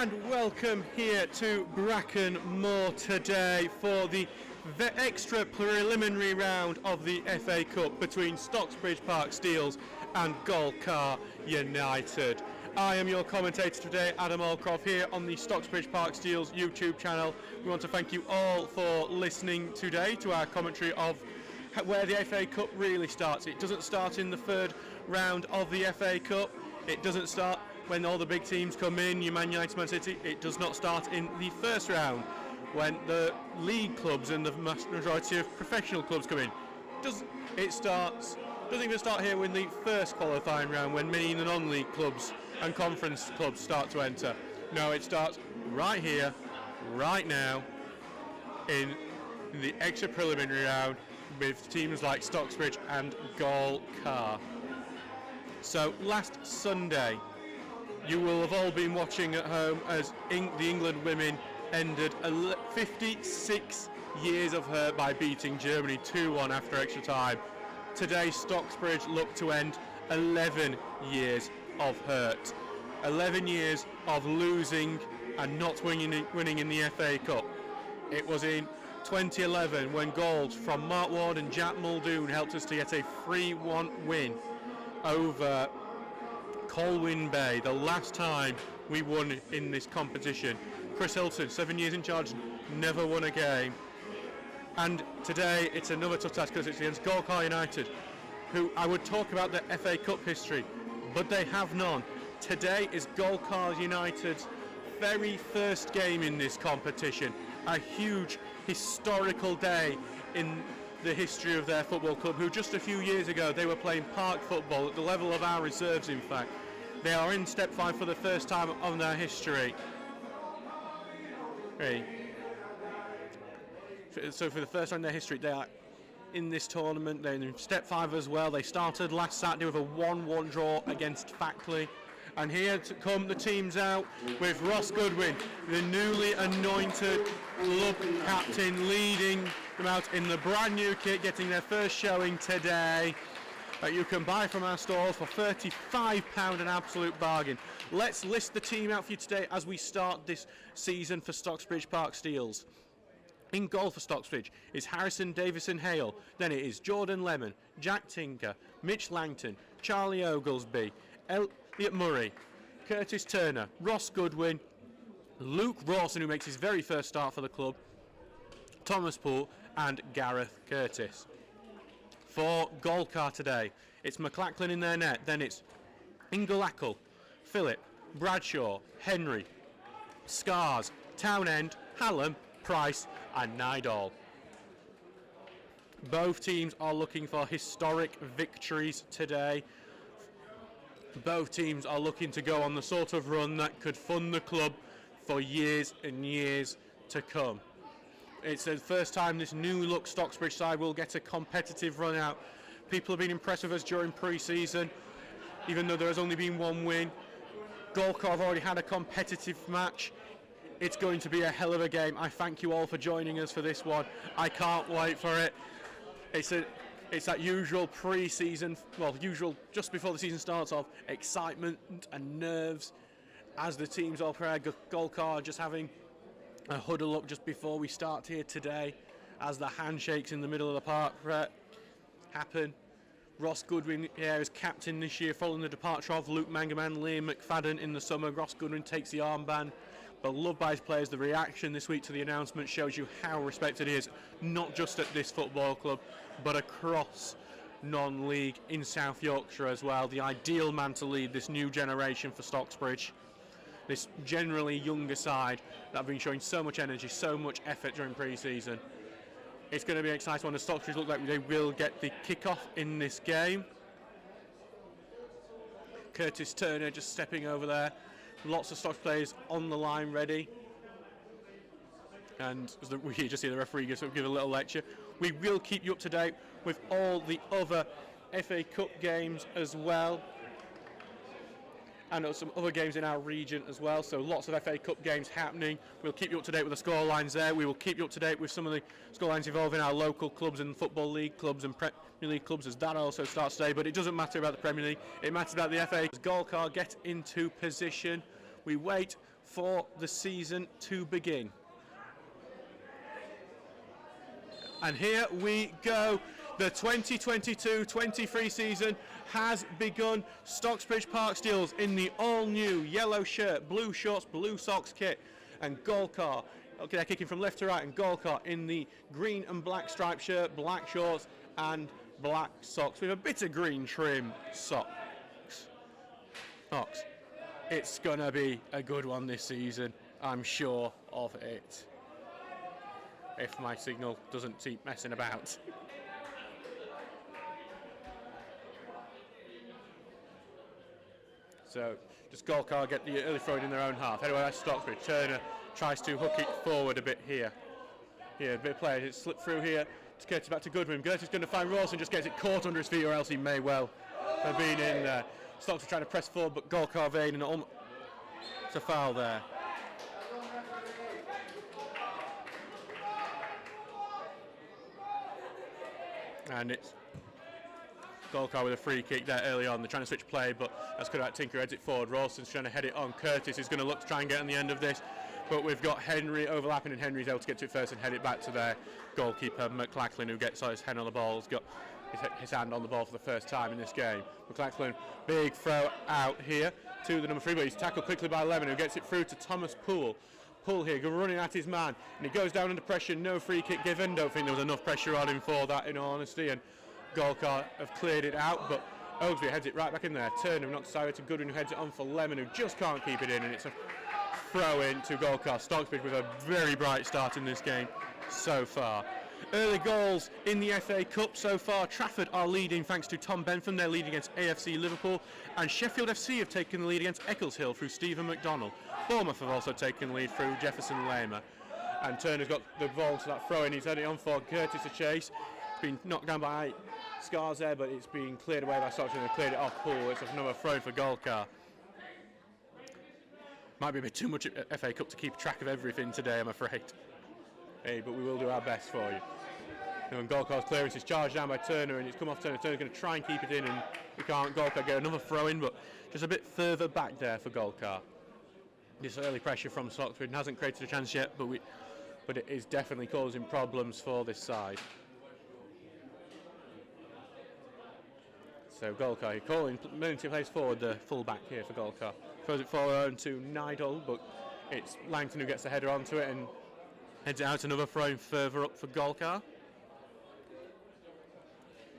and welcome here to Brackenmore today for the extra preliminary round of the FA Cup between Stocksbridge Park Steels and Golcar United. I am your commentator today, Adam Allcroft, here on the Stocksbridge Park Steels YouTube channel. We want to thank you all for listening today to our commentary of where the FA Cup really starts. It doesn't start in the third round of the FA Cup. It doesn't start when all the big teams come in, your Man United, Man City. It does not start in the first round when the league clubs and the majority of professional clubs come in. Doesn't even start here in the first qualifying round when many of the non-league clubs and conference clubs start to enter. No, it starts right here, right now, in the extra preliminary round with teams like Stocksbridge and Golcar. So last Sunday, you will have all been watching at home as the England women ended 56 years of hurt by beating Germany 2-1 after extra time. Today, Stocksbridge look to end 11 years of hurt. 11 years of losing and not winning in the FA Cup. It was in 2011 when goals from Mark Ward and Jack Muldoon helped us to get a 3-1 win over Colwyn Bay, the last time we won in this competition. Chris Hilton, 7 years in charge, never won a game. And today it's another tough task because it's against Golcar United, who I would talk about their FA Cup history, but they have none. Today is Golcar United's very first game in this competition, a huge historical day in the history of their football club, who just a few years ago they were playing park football at the level of our reserves. In fact, they are in step 5 for the first time of their history. So for the first time in their history, they are in this tournament. They're in step 5 as well. They started last Saturday with a 1-1 draw against Fackley. And here to come the teams out with Ross Goodwin, the newly anointed club captain, leading them out in the brand new kit, getting their first showing today that you can buy from our stores for £35, an absolute bargain. Let's list the team out for you today as we start this season for Stocksbridge Park Steels. In goal for Stocksbridge is Harrison Davison Hale. Then it is Jordan Lemon, Jack Tinker, Mitch Langton, Charlie Oglesby, Elliot Murray, Curtis Turner, Ross Goodwin, Luke Rawson, who makes his very first start for the club, Thomas Poole and Gareth Curtis. For Golcar today, it's McLachlan in their net. Then it's Ingalackle, Phillip, Bradshaw, Henry, Scars, Townend, Hallam, Price and Nydall. Both teams are looking for historic victories today. Both teams are looking to go on the sort of run that could fund the club for years and years to come. It's the first time this new look Stocksbridge side will get a competitive run out. People have been impressed with us during pre-season, even though there has only been one win. Golcar have already had a competitive match. It's going to be a hell of a game. I thank you all for joining us for this one. I can't wait for it. It's that usual pre-season, usual just before the season starts off, excitement and nerves as the teams all prepare. Golcar just having a huddle up just before we start here today as the handshakes in the middle of the park happen. Ross Goodwin here is captain this year following the departure of Luke Mangaman, Liam McFadden in the summer. Ross Goodwin takes the armband, but loved by his players. The reaction this week to the announcement shows you how respected he is, not just at this football club, but across non-league in South Yorkshire as well. The ideal man to lead this new generation for Stocksbridge. This generally younger side that have been showing so much energy, so much effort during pre-season. It's going to be an exciting one. The Stocksbridge look like they will get the kick-off in this game. Curtis Turner just stepping over there. Lots of Stocksbridge players on the line ready. And we just see the referee give a little lecture. We will keep you up to date with all the other FA Cup games as well, and some other games in our region as well. So lots of FA Cup games happening. We'll keep you up to date with the score lines there. We will keep you up to date with some of the score lines involving our local clubs and Football League clubs and Premier League clubs, as that also starts today. But it doesn't matter about the Premier League, it matters about the FA. As Golcar get into position, we wait for the season to begin. And here we go. The 2022-23 season has begun. Stocksbridge Park Steels in the all-new yellow shirt, blue shorts, blue socks kit, and Golcar. Okay, they're kicking from left to right, and Golcar in the green and black striped shirt, black shorts, and black socks with a bit of green trim socks. It's gonna be a good one this season, I'm sure of it. If my signal doesn't keep messing about. So, just Golcar get the early throw in their own half. Head away by Stocksbridge. Turner tries to hook it forward a bit here. Here, a bit of play. It's slipped through here. It's back to Goodwin. Gertie's going to find Rawson, just gets it caught under his feet, or else he may well have been in there. Stocksbridge trying to press forward, but Golcar Vane, and it's a foul there. And it's Golcar with a free kick there early on. They're trying to switch play, but that's good at Tinker, heads it forward. Rawson's trying to head it on. Curtis is going to look to try and get on the end of this, but we've got Henry overlapping, and Henry's able to get to it first and head it back to their goalkeeper, McLachlan, who gets his hand on the ball. He's got his hand on the ball for the first time in this game. McLachlan, big throw out here to the number 3, but he's tackled quickly by Lemon, who gets it through to Thomas Poole. Poole here, running at his man, and he goes down under pressure. No free kick given. Don't think there was enough pressure on him for that, in all honesty, and Golcar have cleared it out, but Oaksby heads it right back in there. Turner knocks it to Goodwin, who heads it on for Lemon, who just can't keep it in, and it's a throw in to Golcar. Stocksbridge with a very bright start in this game so far. Early goals in the FA Cup so far. Trafford are leading thanks to Tom Bentham. They're leading against AFC Liverpool, and Sheffield FC have taken the lead against Eccleshill through Stephen McDonnell. Bournemouth have also taken the lead through Jefferson Lema, and Turner's got the ball to that throw in. He's heading on for Curtis to chase. It's been knocked down by Scars there, but it's been cleared away by Stockton. They've cleared it off Poole. It's another throw for Golcar. Might be a bit too much FA Cup to keep track of everything today, I'm afraid. Hey, but we will do our best for you. And Golcar's clearance is charged down by Turner, and it's come off Turner. Turner's going to try and keep it in, and we can't. Golcar get another throw in, but just a bit further back there for Golcar. This early pressure from Stocksbridge hasn't created a chance yet, but it is definitely causing problems for this side. So Golcar calling, moving to place forward, the full back here for Golcar. Throws it forward to Nidal, but it's Langton who gets the header onto it and heads it out. Another throw in further up for Golcar.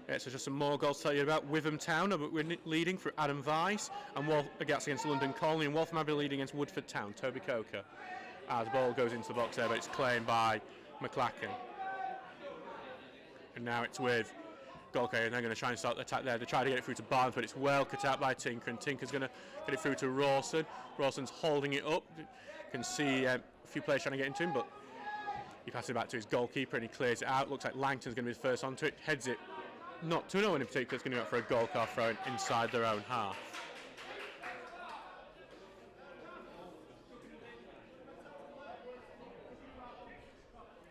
Yeah, so just some more goals to tell you about. Witham Town are leading through Adam Weiss, and against London Colney, and Waltham Abbey leading against Woodford Town, Toby Coker. As the ball goes into the box there, but it's claimed by McLachlan. And now it's with Golcar, and they're going to try and start the attack there. They try to get it through to Barnes, but it's well cut out by Tinker, and Tinker's going to get it through to Rawson. Rawson's holding it up. You can see a few players trying to get into him, but he passes it back to his goalkeeper and he clears it out. Looks like Langton's going to be the first onto it. Heads it not to no one in particular. It's going to go out for a Golcar throw inside their own half.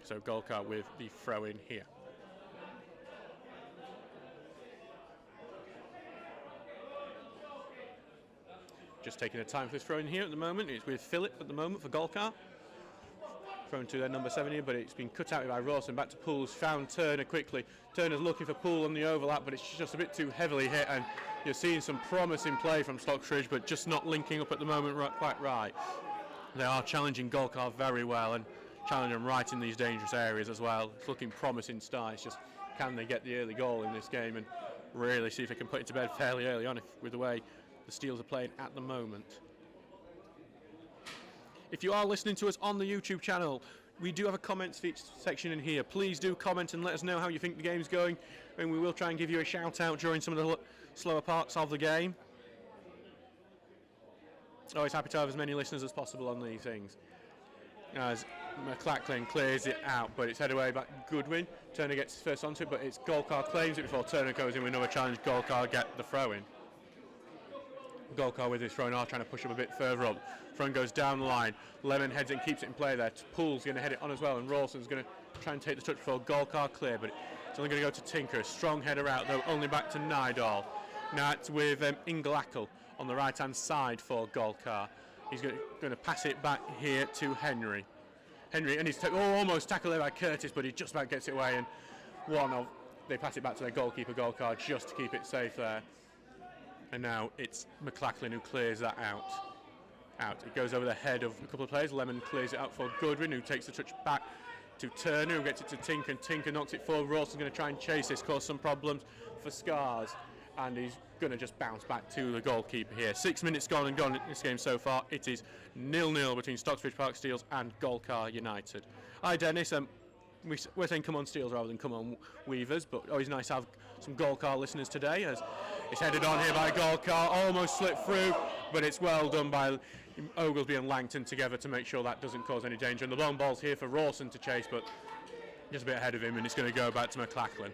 So Golcar with the throw in here. Just taking the time for this throw in here at the moment. It's with Phillip at the moment for Golcar. Thrown to their number 7 here, but it's been cut out by Rawson. Back to Poole's found Turner quickly. Turner's looking for Poole on the overlap, but it's just a bit too heavily hit, and you're seeing some promising play from Stocksbridge, but just not linking up at the moment quite right. They are challenging Golcar very well and challenging them right in these dangerous areas as well. It's looking promising start. It's just, can they get the early goal in this game and really see if they can put it to bed fairly early on with the way the Steels are playing at the moment. If you are listening to us on the YouTube channel, we do have a comments section in here. Please do comment and let us know how you think the game's going, and we will try and give you a shout out during some of the slower parts of the game. Always happy to have as many listeners as possible on these things. As McLachlan clears it out, but it's headed away back Goodwin. Turner gets first onto it, but it's Golcar claims it before Turner goes in with another challenge. Golcar get the throw in. Golcar with his throw now, trying to push him a bit further up. Front goes down the line. Lemon heads it and keeps it in play there. Poole's going to head it on as well, and Rawson's going to try and take the touch for Golcar clear, but it's only going to go to Tinker. Strong header out, though, only back to Nidal. Now it's with Inglackle on the right-hand side for Golcar. He's going to pass it back here to Henry. Henry, and he's almost tackled there by Curtis, but he just about gets it away, and they pass it back to their goalkeeper, Golcar, just to keep it safe there. And now it's McLachlan who clears that out. It goes over the head of a couple of players. Lemon clears it out for Goodwin, who takes the touch back to Turner, who gets it to Tinker, and Tinker knocks it forward. Rawson's going to try and chase this, cause some problems for Scars, and he's going to just bounce back to the goalkeeper here. 6 minutes gone in this game so far. It is 0-0 between Stocksbridge Park Steels and Golcar United. Hi Dennis, we're saying come on Steels rather than come on Weavers, but always nice to have some Golcar listeners today, as it's headed on here by Golcar, almost slipped through, but it's well done by Oglesby and Langton together to make sure that doesn't cause any danger. And the long ball's here for Rawson to chase, but just a bit ahead of him, and it's going to go back to McLachlan.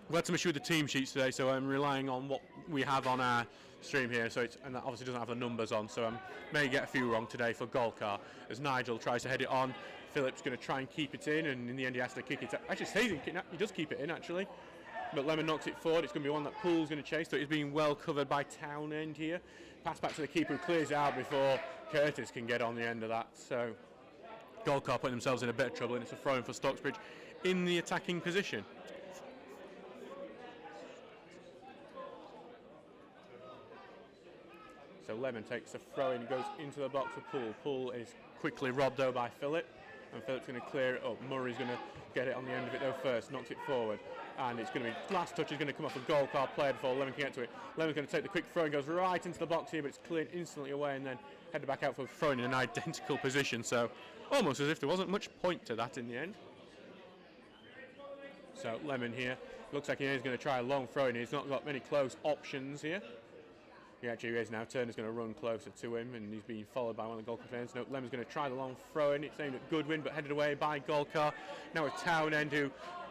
We've had some issue with the team sheets today, so I'm relying on what we have on our stream here, and that obviously doesn't have the numbers on, so I may get a few wrong today for Golcar, as Nigel tries to head it on. Phillips going to try and keep it in, and in the end he has to kick it out. Actually, he does keep it in, actually. But Lemon knocks it forward. It's going to be one that Poole's going to chase, so it's being well covered by Townend here. Pass back to the keeper, who clears it out before Curtis can get on the end of that. So Golcar putting themselves in a bit of trouble, and it's a throw-in for Stocksbridge in the attacking position. So Lemon takes a throw-in, goes into the box for Poole. Poole is quickly robbed though by Phillip, and Philip's going to clear it up. Murray's going to get it on the end of it though first, knocks it forward, and it's going to be, last touch is going to come off a Golcar player before Lemon can get to it. Lemon's going to take the quick throw and goes right into the box here, but it's cleared instantly away, and then headed back out for throwing in an identical position, so almost as if there wasn't much point to that in the end. So Lemon here, looks like he is going to try a long throw in. He's not got many close options here. He actually is now. Turner's going to run closer to him, and he's being followed by one of the Golcar fans. No, Lemon's going to try the long throw in. It's aimed at Goodwin, but headed away by Golcar. Now with Townend, who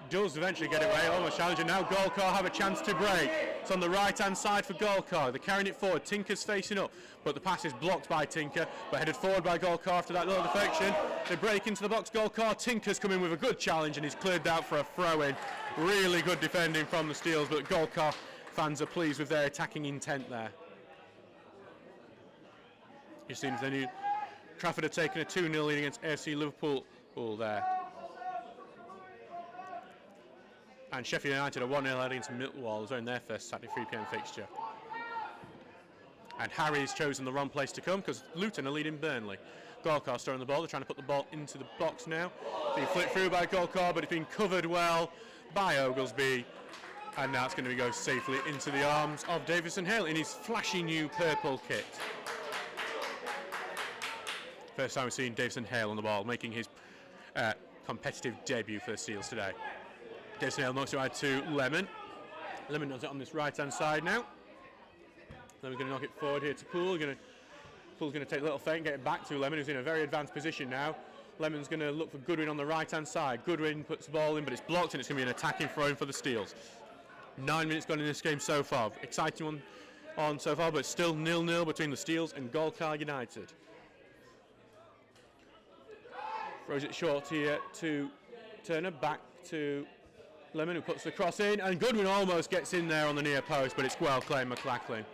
does eventually get away, almost challenging. Now Golcar have a chance to break. It's on the right-hand side for Golcar. They're carrying it forward. Tinker's facing up, but the pass is blocked by Tinker, but headed forward by Golcar after that little deflection. They break into the box. Golcar, Tinker's come in with a good challenge, and he's cleared out for a throw-in. Really good defending from the Steels, but Golcar fans are pleased with their attacking intent there. It seems they knew Trafford had taken a 2-0 lead against AFC Liverpool there. And Sheffield United are 1-0 lead against Millwall in their first Saturday 3 p.m. fixture. And Harry's chosen the wrong place to come because Luton are leading Burnley. Golcar storing the ball. They're trying to put the ball into the box now. Being flicked through by Golcar, but it's been covered well by Oglesby. And now it's going to go safely into the arms of Davison Hale in his flashy new purple kit. First time we've seen Davison Hale on the ball, making his competitive debut for the Steels today. Davison Hale knocks it right to Lemon. Lemon does it on this right-hand side now. Lemon's going to knock it forward here to Poole. Poole's going to take a little feint and get it back to Lemon, who's in a very advanced position now. Lemon's going to look for Goodwin on the right-hand side. Goodwin puts the ball in, but it's blocked, and it's going to be an attacking throw-in for the Steels. 9 minutes gone in this game so far. Exciting one on so far, but still 0-0 between the Steels and Golcar United. Throws it short here to Turner, back to Lemon, who puts the cross in, and Goodwin almost gets in there on the near post, but it's well claimed McLachlan.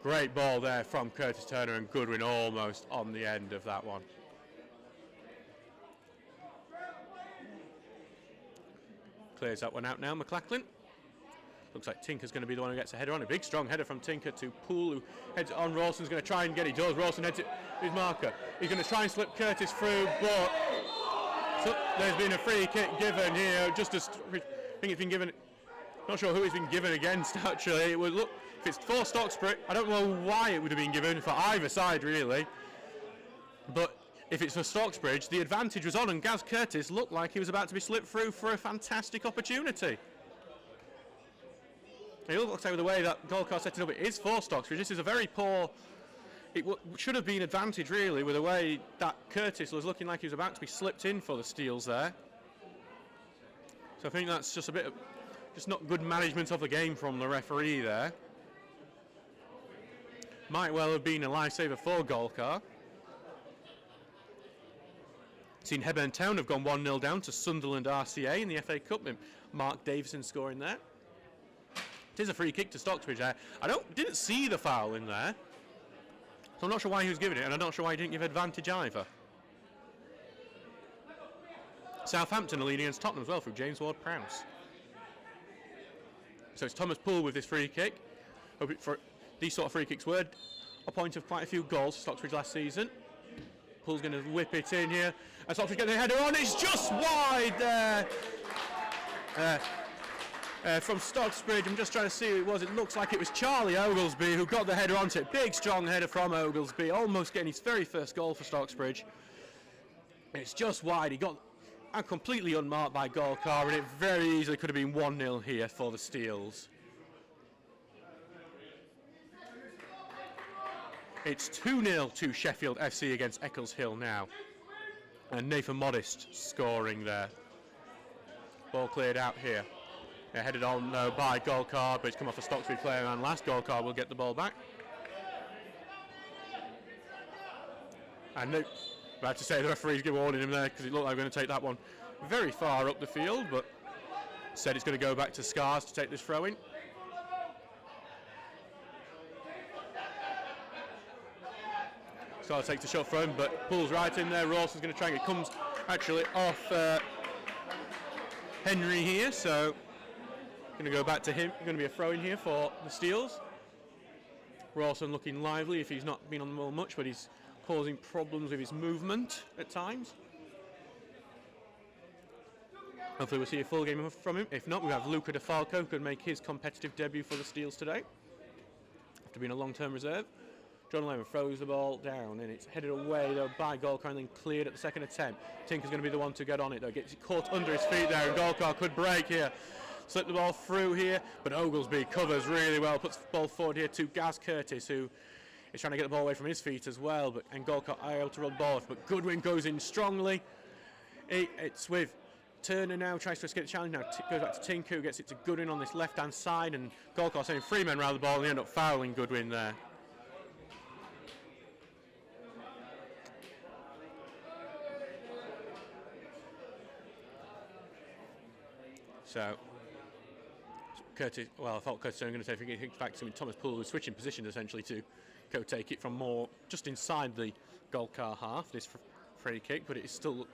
Great ball there from Curtis Turner, and Goodwin almost on the end of that one. Clears that one out now, McLachlan. Looks like Tinker's going to be the one who gets a header on. A big strong header from Tinker to Poole, who heads it on. Rawson's going to try and get it. He does. Rawson heads it to his marker. He's going to try and slip Curtis through, but there's been a free kick given here. I think it's been given. Not sure who it's been given against, actually. It would look, if it's for Stocksbridge, I don't know why it would have been given for either side, really. But if it's for Stocksbridge, the advantage was on, and Gaz Curtis looked like he was about to be slipped through for a fantastic opportunity. It looks like with the way that Golcar set it up, it is for Stocksbridge. This is a very poor. It should have been advantage, really, with the way that Curtis was looking like he was about to be slipped in for the Steels there. So I think that's just a bit of, just not good management of the game from the referee there. Might well have been a lifesaver for Golcar. Seen Hebburn Town have gone 1-0 down to Sunderland RCA in the FA Cup, with Mark Davison scoring there. It is a free kick to Stocksbridge there. Didn't see the foul in there, so I'm not sure why he was giving it, and I'm not sure why he didn't give advantage either. Southampton are leading against Tottenham as well through James Ward-Prowse. So it's Thomas Poole with this free kick. For these sort of free kicks were a point of quite a few goals for Stocksbridge last season. Poole's going to whip it in here, and Stocksbridge get the header on. It's just wide there. From Stocksbridge, I'm just trying to see who it was. It looks like it was Charlie Oglesby who got the header onto it. Big, strong header from Oglesby, almost getting his very first goal for Stocksbridge. It's just wide. He got completely unmarked by Golcar, and it very easily could have been 1-0 here for the Steels. It's 2-0 to Sheffield FC against Eccleshill now. And Nathan Modest scoring there. Ball cleared out here. They're headed on by Golcar, but it's come off a Stocksbridge player, and last Golcar will get the ball back. And I have to say the referee's giving warning him there because it looked like we're going to take that one very far up the field, but said it's going to go back to Scars to take this throw in. Scars takes the shot throw in, but pulls right in there. Rawson's going to try and it comes actually off Henry here, so going to go back to him. Going to be a throw in here for the Steels. Rawson looking lively if he's not been on the ball much, but he's causing problems with his movement at times. Hopefully we'll see a full game from him. If not, we have Luca DeFalco, who could make his competitive debut for the Steels today, after being a long-term reserve. John Lemon throws the ball down, and it's headed away though by Golcar and then cleared at the second attempt. Tinker's going to be the one to get on it though. Gets it caught under his feet there, and Golcar could break here. Slip the ball through here, but Oglesby covers really well, puts the ball forward here to Gaz Curtis, who is trying to get the ball away from his feet as well, and Golcar are able to run the ball off, but Goodwin goes in strongly. It's with Turner now, tries to escape the challenge, now goes back to Tinker, who gets it to Goodwin on this left-hand side, and Golcar sending 3 men around the ball, and they end up fouling Goodwin there. So Curtis, well, I thought Curtis was going to take it back to Thomas Poole was switching position essentially to go take it from more just inside the Golcar half, this free kick, but it is still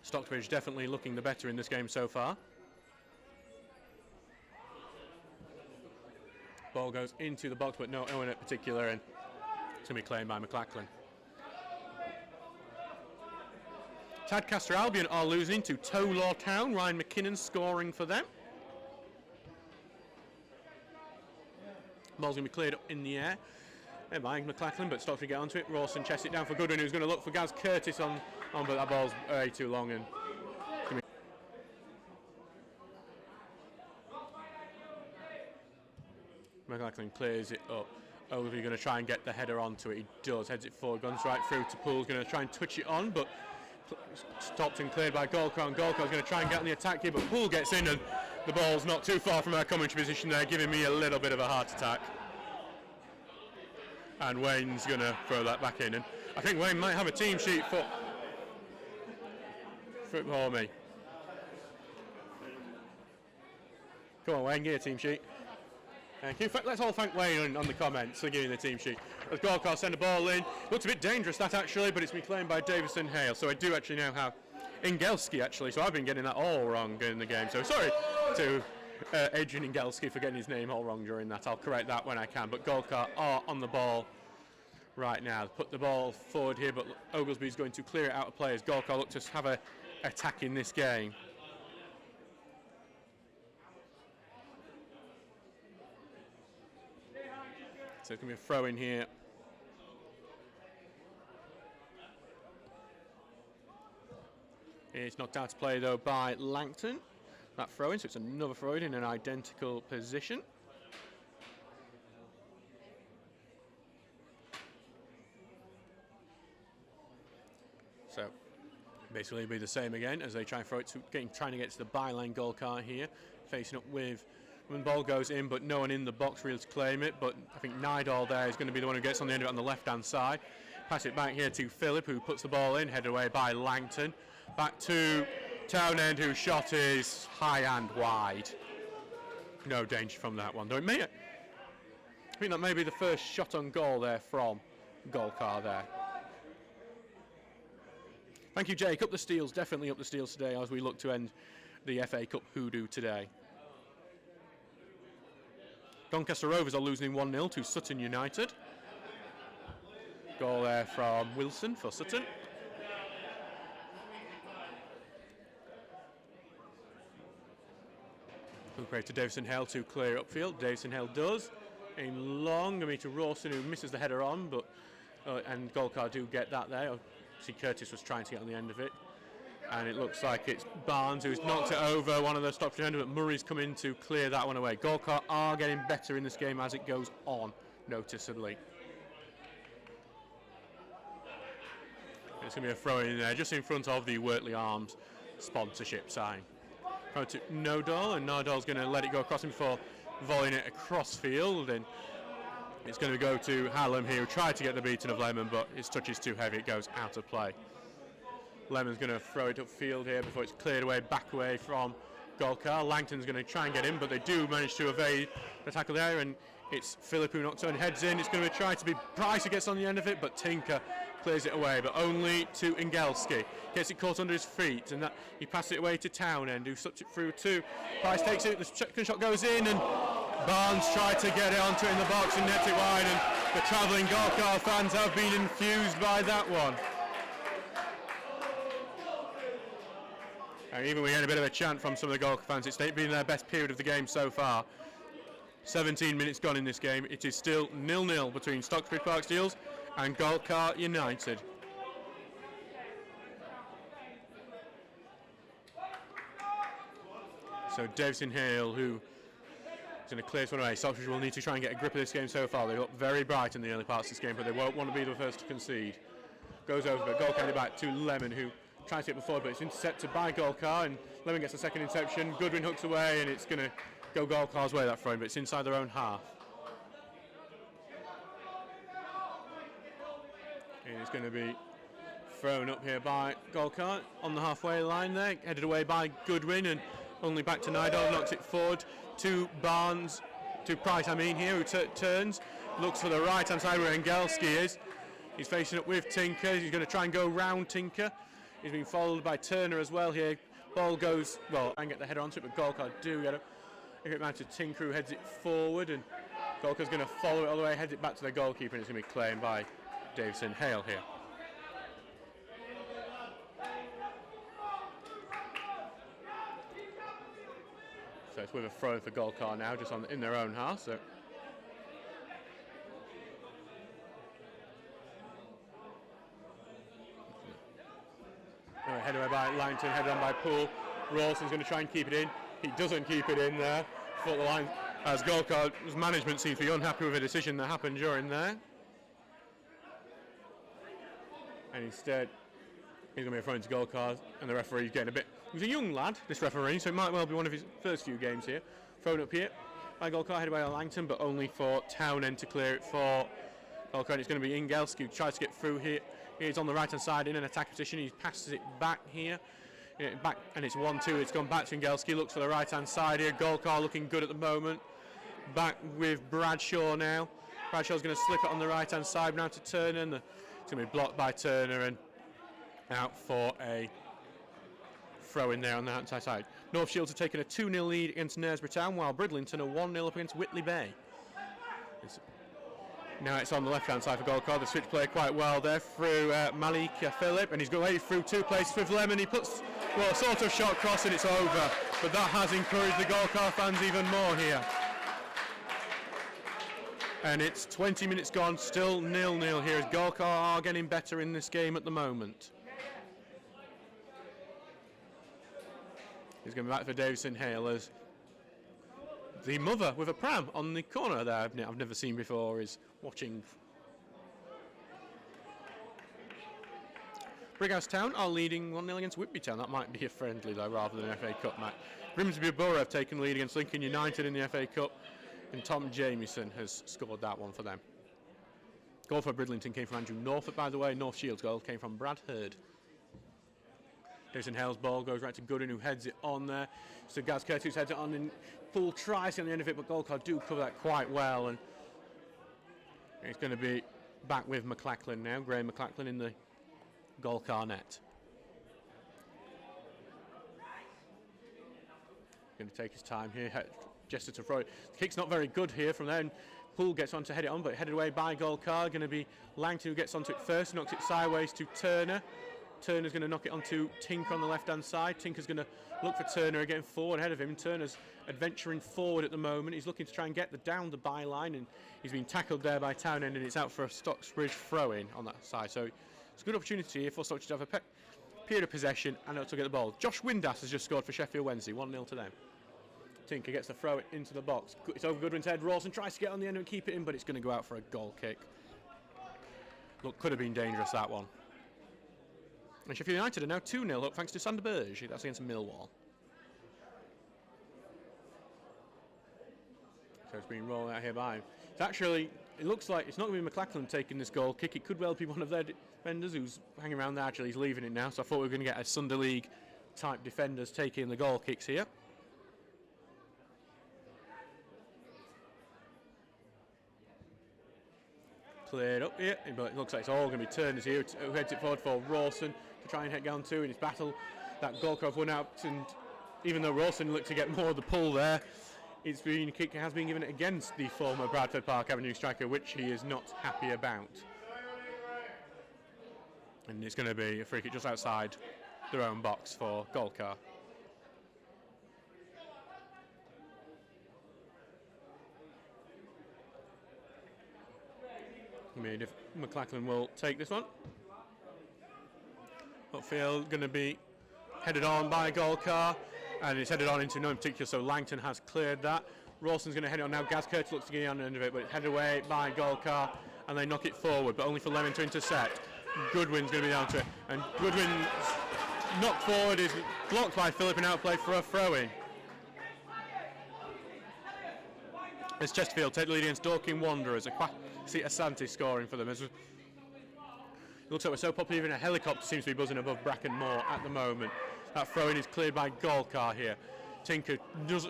Stocksbridge definitely looking the better in this game so far. Ball goes into the box, but no one in particular, and it's going to be claimed by McLachlan. Tadcaster Albion are losing to Tolaw Town. Ryan McKinnon scoring for them. Ball's going to be cleared up in the air by McLachlan, but Stocksbridge get onto it. Rawson chests it down for Goodwin, who's going to look for Gaz Curtis on, but that ball's way too long. And McLachlan clears it up. Oglesby going to try and get the header onto it. He does, heads it forward, guns right through to Poole's going to try and touch it on, but stopped and cleared by Golcar, and Golcar's going to try and get on the attack here, but Poole gets in, and the ball's not too far from our commentary position there, giving me a little bit of a heart attack. And Wayne's going to throw that back in, and I think Wayne might have a team sheet for me. Come on, Wayne, get a team sheet. Thank you. Let's all thank Wayne on the comments for giving the team sheet. As Golcar send the ball in, looks a bit dangerous that actually, but it's been claimed by Davison Hale. So I do actually now have Ingelski actually. So I've been getting that all wrong in the game. So sorry to Adrian Ingelski for getting his name all wrong during that. I'll correct that when I can. But Golcar are on the ball right now. Put the ball forward here, but Oglesby's going to clear it out of play as Golcar look to have a attack in this game. So it's going to be a throw in here. It's knocked out to play though by Langton. That throw in, so it's another throw in an identical position. So basically it'll be the same again as they try and throw it to trying to get to the byline Golcar here, facing up with when the ball goes in, but no one in the box really to claim it. But I think Nydal there is going to be the one who gets on the end of it on the left-hand side. Pass it back here to Phillip, who puts the ball in, headed away by Langton. Back to Townend, whose shot is high and wide. No danger from that one, though. I think that may be the first shot on goal there from Golcar there. Thank you, Jake. Up the Steels, definitely up the Steels today as we look to end the FA Cup hoodoo today. Doncaster Rovers are losing 1-0 to Sutton United. Goal there from Wilson for Sutton. We'll pray to Davison Hale to clear upfield. Davison Hale does. Aim long, going to Rawson, who misses the header on, but and Golcar do get that there. See, Curtis was trying to get on the end of it, and it looks like it's Barnes who's knocked it over one of the Stocksbridge defenders, but Murray's come in to clear that one away. Golcar are getting better in this game as it goes on, noticeably. It's going to be a throw in there, just in front of the Wortley Arms sponsorship sign. Throw to Nodal, and Nodal's going to let it go across him before volleying it across field, and it's going to go to Hallam here, who tried to get the beating of Lemon, but his touch is too heavy, it goes out of play. Lemon's going to throw it upfield here before it's cleared away, back away from Golcar. Langton's going to try and get in, but they do manage to evade the tackle there, and it's Philip who knocks on, heads in. It's going to try to be Price who gets on the end of it, but Tinker clears it away, but only to Ingelski. Gets it caught under his feet, and that he passes it away to Townend, who sucks it through to Price, takes it, the second shot goes in, and Barnes tried to get it onto it in the box and nets it wide, and the travelling Golcar fans have been infused by that one. And even we get a bit of a chant from some of the Golcar fans. It's been their best period of the game so far. 17 minutes gone in this game. It is still 0-0 between Stocksbridge Park Steels and Golcar United. So Davison Hale, who is going to clear this one away. Stocksbridge will need to try and get a grip of this game so far. They look very bright in the early parts of this game, but they won't want to be the first to concede. Goes over, but Golcar handed back to Lemon, who tries to get before, but it's intercepted by Golcar, and Lemon gets a second interception. Goodwin hooks away, and it's going to go Golcar's way, that throw, but it's inside their own half. And it's going to be thrown up here by Golcar on the halfway line there, headed away by Goodwin, and only back to Nidal, knocks it forward to Barnes, to Price, here, who turns, looks for the right-hand side where Engelski is. He's facing up with Tinker. He's going to try and go round Tinker. He's been followed by Turner as well here. Ball goes, well, I can get the header onto it, but Golcar do get it. It round to Tinker, who heads it forward, and Golcar's going to follow it all the way, heads it back to the goalkeeper, and it's going to be claimed by Davison Hale here. So it's with a throw for Golcar now, just in their own half. So headed away by Langton, headed on by Poole. Rawson's going to try and keep it in. He doesn't keep it in there. Foot the line as Golcar's management seems to be unhappy with a decision that happened during there. And instead, he's going to be thrown to Golcar, and the referee's getting a bit. He's a young lad, this referee, so it might well be one of his first few games here. Thrown up here by Golcar, headed by Langton, but only for Townend to clear it for Golcar. And it's going to be Ingelski who tries to get through here. He's on the right hand side in an attack position. He passes it back here. Back, and it's 1-2. It's gone back to Ingelski. Looks for the right hand side here. Golcar looking good at the moment. Back with Bradshaw now. Bradshaw's going to slip it on the right hand side now to Turner. And it's going to be blocked by Turner and out for a throw in there on the outside side. North Shields have taken a 2-0 lead against Knaresborough Town, while Bridlington are 1-0 up against Whitley Bay. Now it's on the left-hand side for Golcar. The switch play quite well there through Malika Phillip, and he's going through two places with Lemon. He puts, well, a sort of shot cross, and it's over. But that has encouraged the Golcar fans even more here. And it's 20 minutes gone, still 0-0 here, as Golcar are getting better in this game at the moment. He's going back for Davison Hale as the mother with a pram on the corner there I've never seen before is watching. Brighouse Town are leading 1-0 against Whitby Town. That might be a friendly though rather than an FA Cup match. Grimsby Borough have taken lead against Lincoln United in the FA Cup, and Tom Jamieson has scored that one for them. Goal for Bridlington came from Andrew Norfolk, by the way. North Shields goal came from Brad Hurd. Davison Hale's ball goes right to Gooden, who heads it on there. So Gaz Curtis heads it on in full tries on the end of it, but Golcar do cover that quite well, and it's going to be back with McLachlan now. Graham McLachlan in the Golcar net. Going to take his time here. Gesture to throw it. The kick's not very good here from there. And Poole gets on to head it on, but headed away by Golcar. Going to be Langton who gets onto it first, knocks it sideways to Turner. Turner's going to knock it onto Tinker on the left-hand side. Tinker's going to look for Turner again forward ahead of him. Turner's adventuring forward at the moment. He's looking to try and get down the byline, and he's been tackled there by Townend, and it's out for a Stocksbridge throw-in on that side. So it's a good opportunity here for Stocksbridge to have a period of possession and to get the ball. Josh Windass has just scored for Sheffield Wednesday, 1-0 to them. Tinker gets to throw it into the box. It's over Goodwin's head. Rawson tries to get on the end and keep it in, but it's going to go out for a goal kick. Look, could have been dangerous, that one. And Sheffield United are now 2-0 up thanks to Sander Berge. That's against Millwall. So it's been rolled out here by him. It's actually, it looks like it's not going to be McLachlan taking this goal kick. It could well be one of their defenders who's hanging around there. Actually, he's leaving it now. So I thought we were going to get a Sunday League type defenders taking the goal kicks here. Cleared up here, but it looks like it's all going to be Turners here, who heads it forward for Rawson to try and head down to in his battle. That Golcar won out, and even though Rawson looked to get more of the pull there, it's been a kick has been given against the former Bradford Park Avenue striker, which he is not happy about. And it's going to be a free kick just outside their own box for Golcar. I mean, if McLachlan will take this one. Upfield going to be headed on by Golcar, and it's headed on into no in particular, so Langton has cleared that. Rawson's going to head it on now. Gaz Curtis looks to get on the end of it, but it's headed away by Golcar, and they knock it forward, but only for Lemon to intercept. Goodwin's going to be down to it, and Goodwin's knocked forward is blocked by Philip and outplay for a throw-in. As Chesterfield take the lead against Dorking Wanderers. See Asante scoring for them. It looks like we're so popular, even a helicopter seems to be buzzing above Bracken Moor at the moment. That throw-in is cleared by Golcar here. Tinker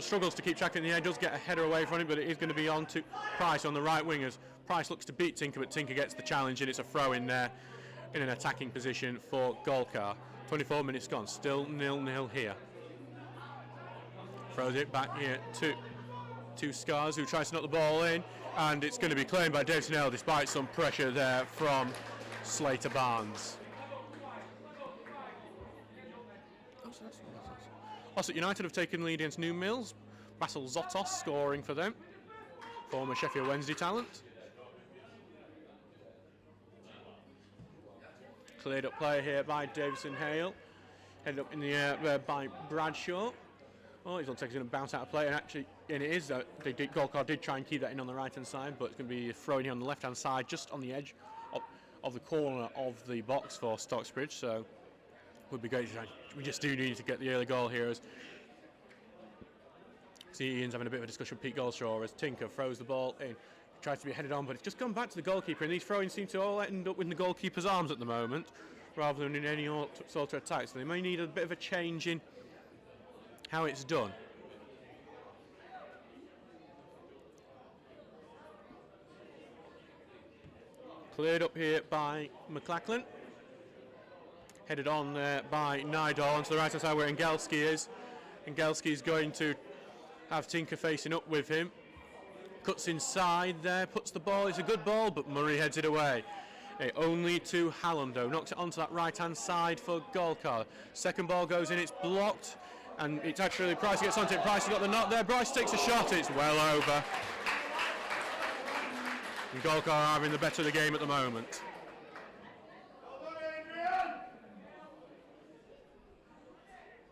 struggles to keep track in the air, does get a header away from it, but it is going to be on to Price on the right wingers. Price looks to beat Tinker, but Tinker gets the challenge, and it's a throw-in there in an attacking position for Golcar. 24 minutes gone, still 0-0 here. Throws it back here to Scars, who tries to knock the ball in, and it's going to be claimed by Dave Snell despite some pressure there from Slater Barnes. Ossett United have taken lead against New Mills. Basil Zotos scoring for them, former Sheffield Wednesday talent. Cleared up play here by Davison Hale, headed up in the air by Bradshaw. Oh, he's going to bounce out of play, and actually, and it is, Golcar did try and keep that in on the right-hand side, but it's going to be throwing in on the left-hand side, just on the edge of the corner of the box for Stocksbridge, so would be great. We just do need to get the early goal here. As see Ian's having a bit of a discussion with Pete Goldshaw as Tinker throws the ball in, tries to be headed on, but it's just gone back to the goalkeeper, and these throw-ins seem to all end up in the goalkeeper's arms at the moment, rather than in any sort of attack, so they may need a bit of a change in how it's done. Cleared up here by McLachlan. Headed on there by Nydal onto the right hand side where Engelski is. Engelski's going to have Tinker facing up with him. Cuts inside there, puts the ball, it's a good ball, but Murray heads it away. Only to Hallam, knocks it onto that right hand side for Golcar. Second ball goes in, it's blocked. And it's actually Price gets onto it. Price has got the knock there. Bryce takes a shot. It's well over. And Golcar are having the better of the game at the moment.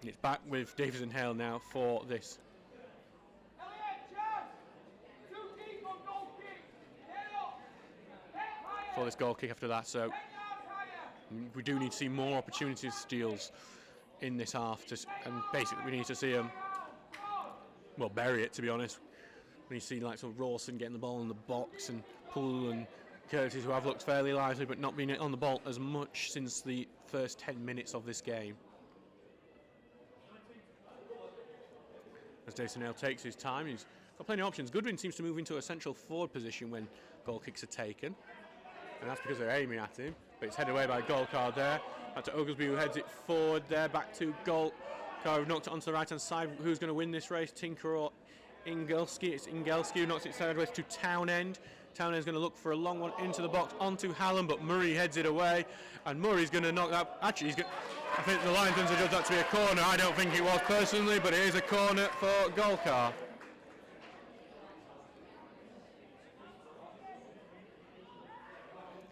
It's back with Davies and Hale now for this. For this goal kick after that. So we do need to see more opportunities, steals in this half, and basically we need to see them, well, bury it, to be honest. We need to see like sort of Rawson getting the ball in the box, and Poole and Curtis, who have looked fairly lively but not been on the ball as much since the first 10 minutes of this game. as Dawson takes his time. He's got plenty of options. Goodwin seems to move into a central forward position when goal kicks are taken, and that's because they're aiming at him. But it's headed away by Golcar there. Back to Oglesby, who heads it forward there. Back to Golcar, who knocked it onto the right-hand side. Who's going to win this race, Tinker or Ingelski? It's Ingelski who knocks it sideways to Townend. Townend's going to look for a long one into the box, onto Hallam, but Murray heads it away. And Murray's going to knock that. Actually, I think the linesman's judged that to be a corner. I don't think it was personally, but it is a corner for Golcar.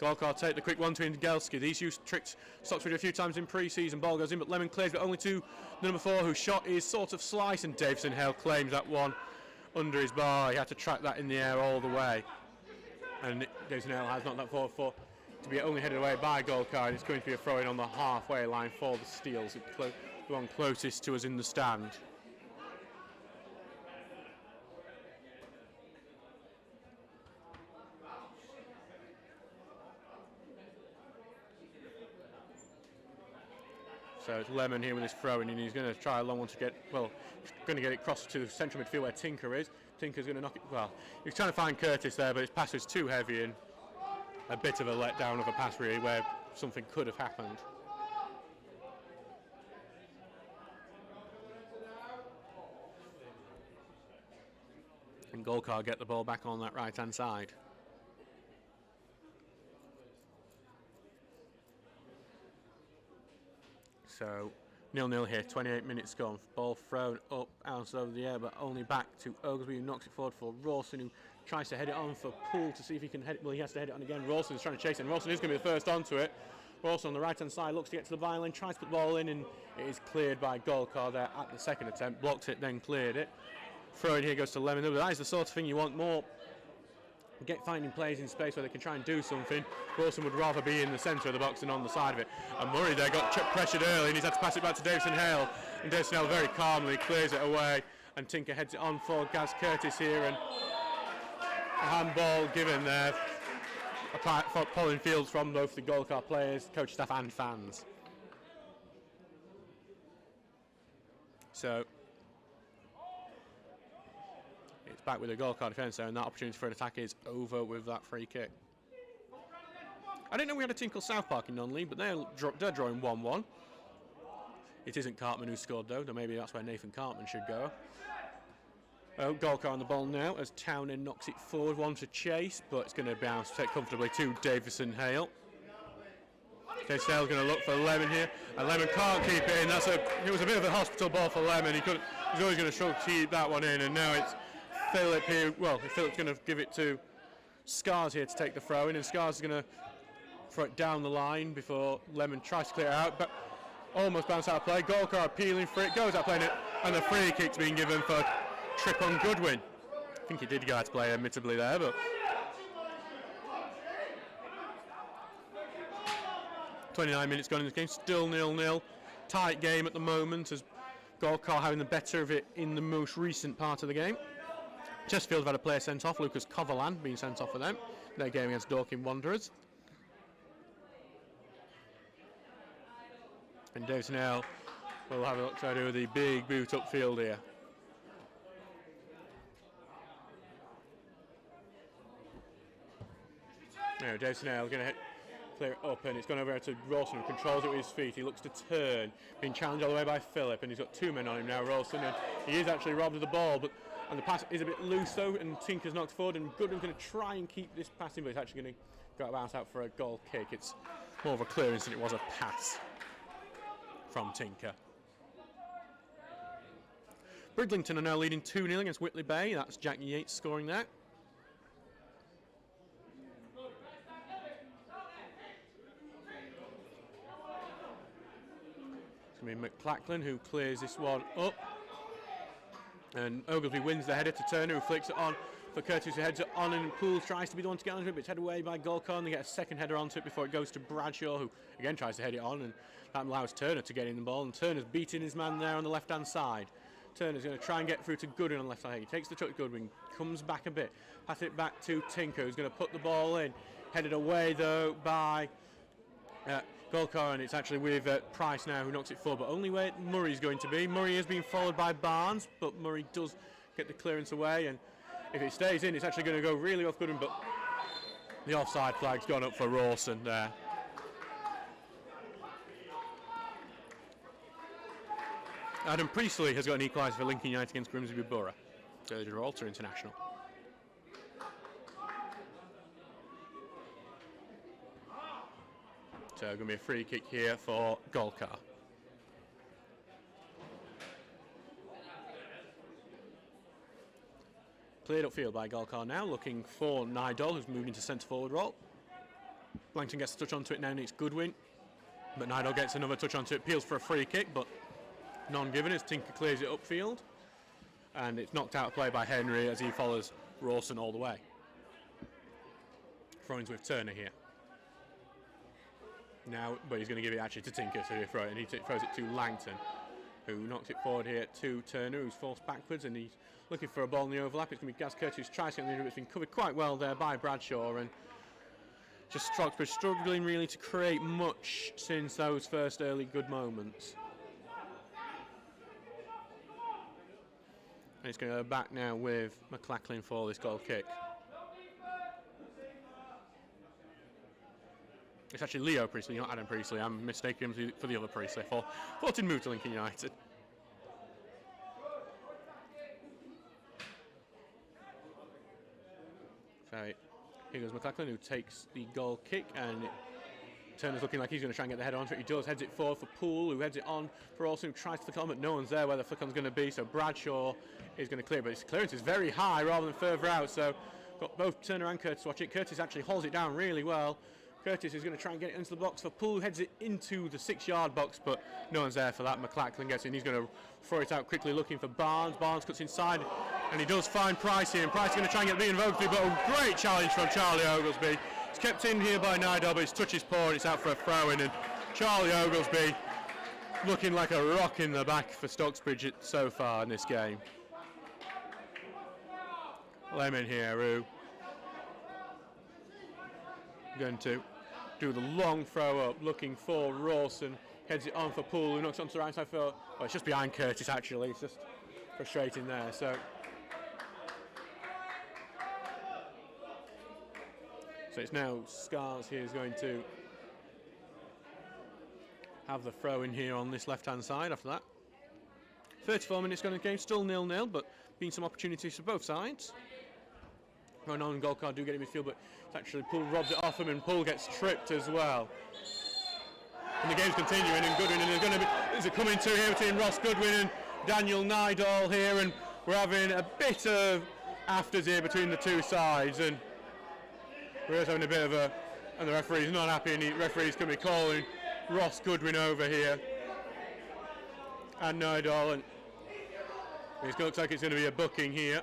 Golcar take the quick one to Ingelski. These used tricked Stocksbridge a few times in pre-season. Ball goes in, but Lemon clears, but only to number 4, whose shot is sort of slice, and Davison Hale claims that one under his bar. He had to track that in the air all the way. And Davison Hale has knocked that forward for to be only headed away by Golcar, and it's going to be a throw-in on the halfway line for the Steels, the one closest to us in the stand. So it's Lemon here with his throw-in, and he's going to try a long one to get, well, he's going to get it crossed to the central midfield where Tinker is. Tinker's going to knock it, well, he's trying to find Curtis there, but his pass is too heavy, and a bit of a letdown of a pass really where something could have happened. And Golcar get the ball back on that right-hand side. So 0-0 here, 28 minutes gone. Ball thrown up out over the air, but only back to Oglesby, who knocks it forward for Rawson, who tries to head it on for Poole to see if he can head it. Well, he has to head it on again. Rawson's trying to chase it, and Rawson is going to be the first onto it. Rawson on the right-hand side looks to get to the byline, tries to put the ball in, and it is cleared by Golcar there at the second attempt. Blocked it, then cleared it. Throw in here goes to Lemon. That is the sort of thing you want more. Finding players in space where they can try and do something. Rawson would rather be in the centre of the box than on the side of it. And Murray there got pressured early, and he's had to pass it back to Davison Hale. And Davison Hale very calmly clears it away, and Tinker heads it on for Gaz Curtis here, and a handball given there for pulling fields from both the Golcar players, coach staff and fans. So it's back with the Golcar defence there, and that opportunity for an attack is over with that free kick. I didn't know we had a Tinkle South Park in non-league, but they're drawing 1-1. It isn't Cartman who scored though, maybe that's where Nathan Cartman should go. Golcar on the ball now as Townend knocks it forward, one to chase, but it's going to bounce comfortably to Davison Hale. Davison Hale's going to look for Lemon here, and Lemon can't keep it in. It was a bit of a hospital ball for Lemon. He's always going to struggle to keep that one in, and now it's Philip here. Well, Philip's going to give it to Scars here to take the throw in, and Scars is going to throw it down the line before Lemon tries to clear it out, but almost bounced out of play. Golcar appealing for it, goes out playing it, and the free kick's being given for trip on Goodwin. I think he did go out to play admittedly there, but 29 minutes gone in this game, still 0-0. Tight game at the moment as Golcar having the better of it in the most recent part of the game. Chesterfield have had a player sent off, Lucas Coverland being sent off for them. Their game against Dorking Wanderers. And Davison Hale will have a look to do with the big boot upfield here. Now Davison Hale is going to clear it up, and it's gone over to Rawson, who controls it with his feet. He looks to turn, being challenged all the way by Philip, and he's got two men on him now, Rawson, and he is actually robbed of the ball, and the pass is a bit loose though, and Tinker's knocked forward, and Goodwin's going to try and keep this passing, but it's actually going to go out for a goal kick. It's more of a clearance than it was a pass from Tinker. Bridlington are now leading 2-0 against Whitley Bay. That's Jack Yates scoring there. It's going to be McLachlan who clears this one up. And Oglesby wins the header to Turner, who flicks it on for Curtis, who heads it on, and Poole tries to be the one to get onto it, but it's headed away by Golcar, and they get a second header onto it before it goes to Bradshaw, who again tries to head it on, and that allows Turner to get in the ball, and Turner's beating his man there on the left-hand side. Turner's going to try and get through to Goodwin on the left side. He takes the touch, Goodwin comes back a bit, passes it back to Tinker, who's going to put the ball in. Headed away though by Golcar, and it's actually with Price now who knocks it forward, but only where Murray's going to be. Murray is being followed by Barnes, but Murray does get the clearance away, and if it stays in, it's actually going to go really off Goodwin, but the offside flag's gone up for Rawson there. Adam Priestley has got an equaliser for Lincoln United against Grimsby Borough, so they're Gibraltar international. So going to be a free kick here for Golcar. Cleared upfield by Golcar now, looking for Nydal, who's moved into centre forward role. Langton gets a touch onto it now, and it's Goodwin, but Nydal gets another touch onto it, peels for a free kick, but none given as Tinker clears it upfield, and it's knocked out of play by Henry as he follows Rawson all the way. Throw-ins with Turner here. Now, but he's going to give it actually to Tinker to throw it, and he throws it to Langton, who knocks it forward here to Turner, who's forced backwards, and he's looking for a ball in the overlap. It's going to be Gaz Curtis who tries to get it, but it's been covered quite well there by Bradshaw, and just Stocksbridge struggling really to create much since those first early good moments. And it's going to go back now with McLachlan for this goal kick. It's actually Leo Priestley, not Adam Priestley. I'm mistaken him for the other Priestley. For 14 move to Lincoln United. So here goes McLachlan, who takes the goal kick, and Turner's looking like he's going to try and get the header onto it. He does, heads it forward for Poole, who heads it on for Olsen, who tries to flick on, but no one's there where the flick on's going to be, so Bradshaw is going to clear, but his clearance is very high rather than further out, so got both Turner and Curtis watching it. Curtis actually holds it down really well. Curtis is going to try and get it into the box for Poole, who heads it into the 6-yard box, but no one's there for that. McLachlan gets in, he's going to throw it out quickly, looking for Barnes. Barnes cuts inside, and he does find Price here, and Price is going to try and get the beat of Oglesby, but a great challenge from Charlie Oglesby. It's kept in here by Nydal, but his touch is poor, and it's out for a throw-in, and Charlie Oglesby looking like a rock in the back for Stocksbridge so far in this game. Lemon here, who going to do the long throw up, looking for Rawson, heads it on for Poole, who knocks onto the right side for, well, it's just behind Curtis actually, it's just frustrating there, so it's now Scars here is going to have the throw in here on this left hand side after that. 34 minutes gone in the game, still 0-0, but been some opportunities for both sides. Going on, Golcar do get in midfield, but it's actually Poole robs it off him, and Poole gets tripped as well. And the game's continuing, and Goodwin, and there's a coming to here between Ross Goodwin and Daniel Nydal here, and we're having a bit of afters here between the two sides, and we're just having a bit of a, and the referee's not happy, and the referee's going to be calling Ross Goodwin over here, and Nydal, and it looks like it's going to be a booking here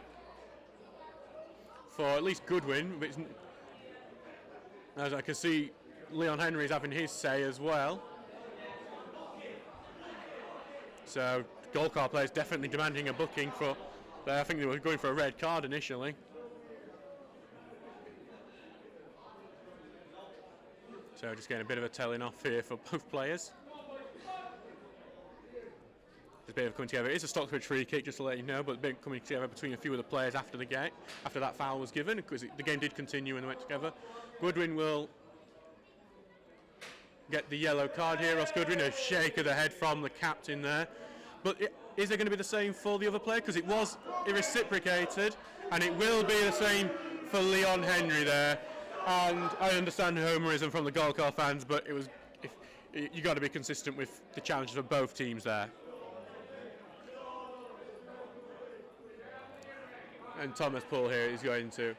for at least Goodwin, but as I can see, Leon Henry's having his say as well. So Golcar players definitely demanding a booking for, I think they were going for a red card initially. So just getting a bit of a telling off here for both players. There's a bit of coming together. It is a Stocksbridge free kick, just to let you know, but a bit coming together between a few of the players after the game, after that foul was given, because the game did continue and they went together. Goodwin will get the yellow card here. Ross Goodwin, a shake of the head from the captain there. But is there going to be the same for the other player? Because it was reciprocated, and it will be the same for Leon Henry there. And I understand homerism from the Golcar fans, but it was, you got to be consistent with the challenges of both teams there. And Thomas Poole here is going to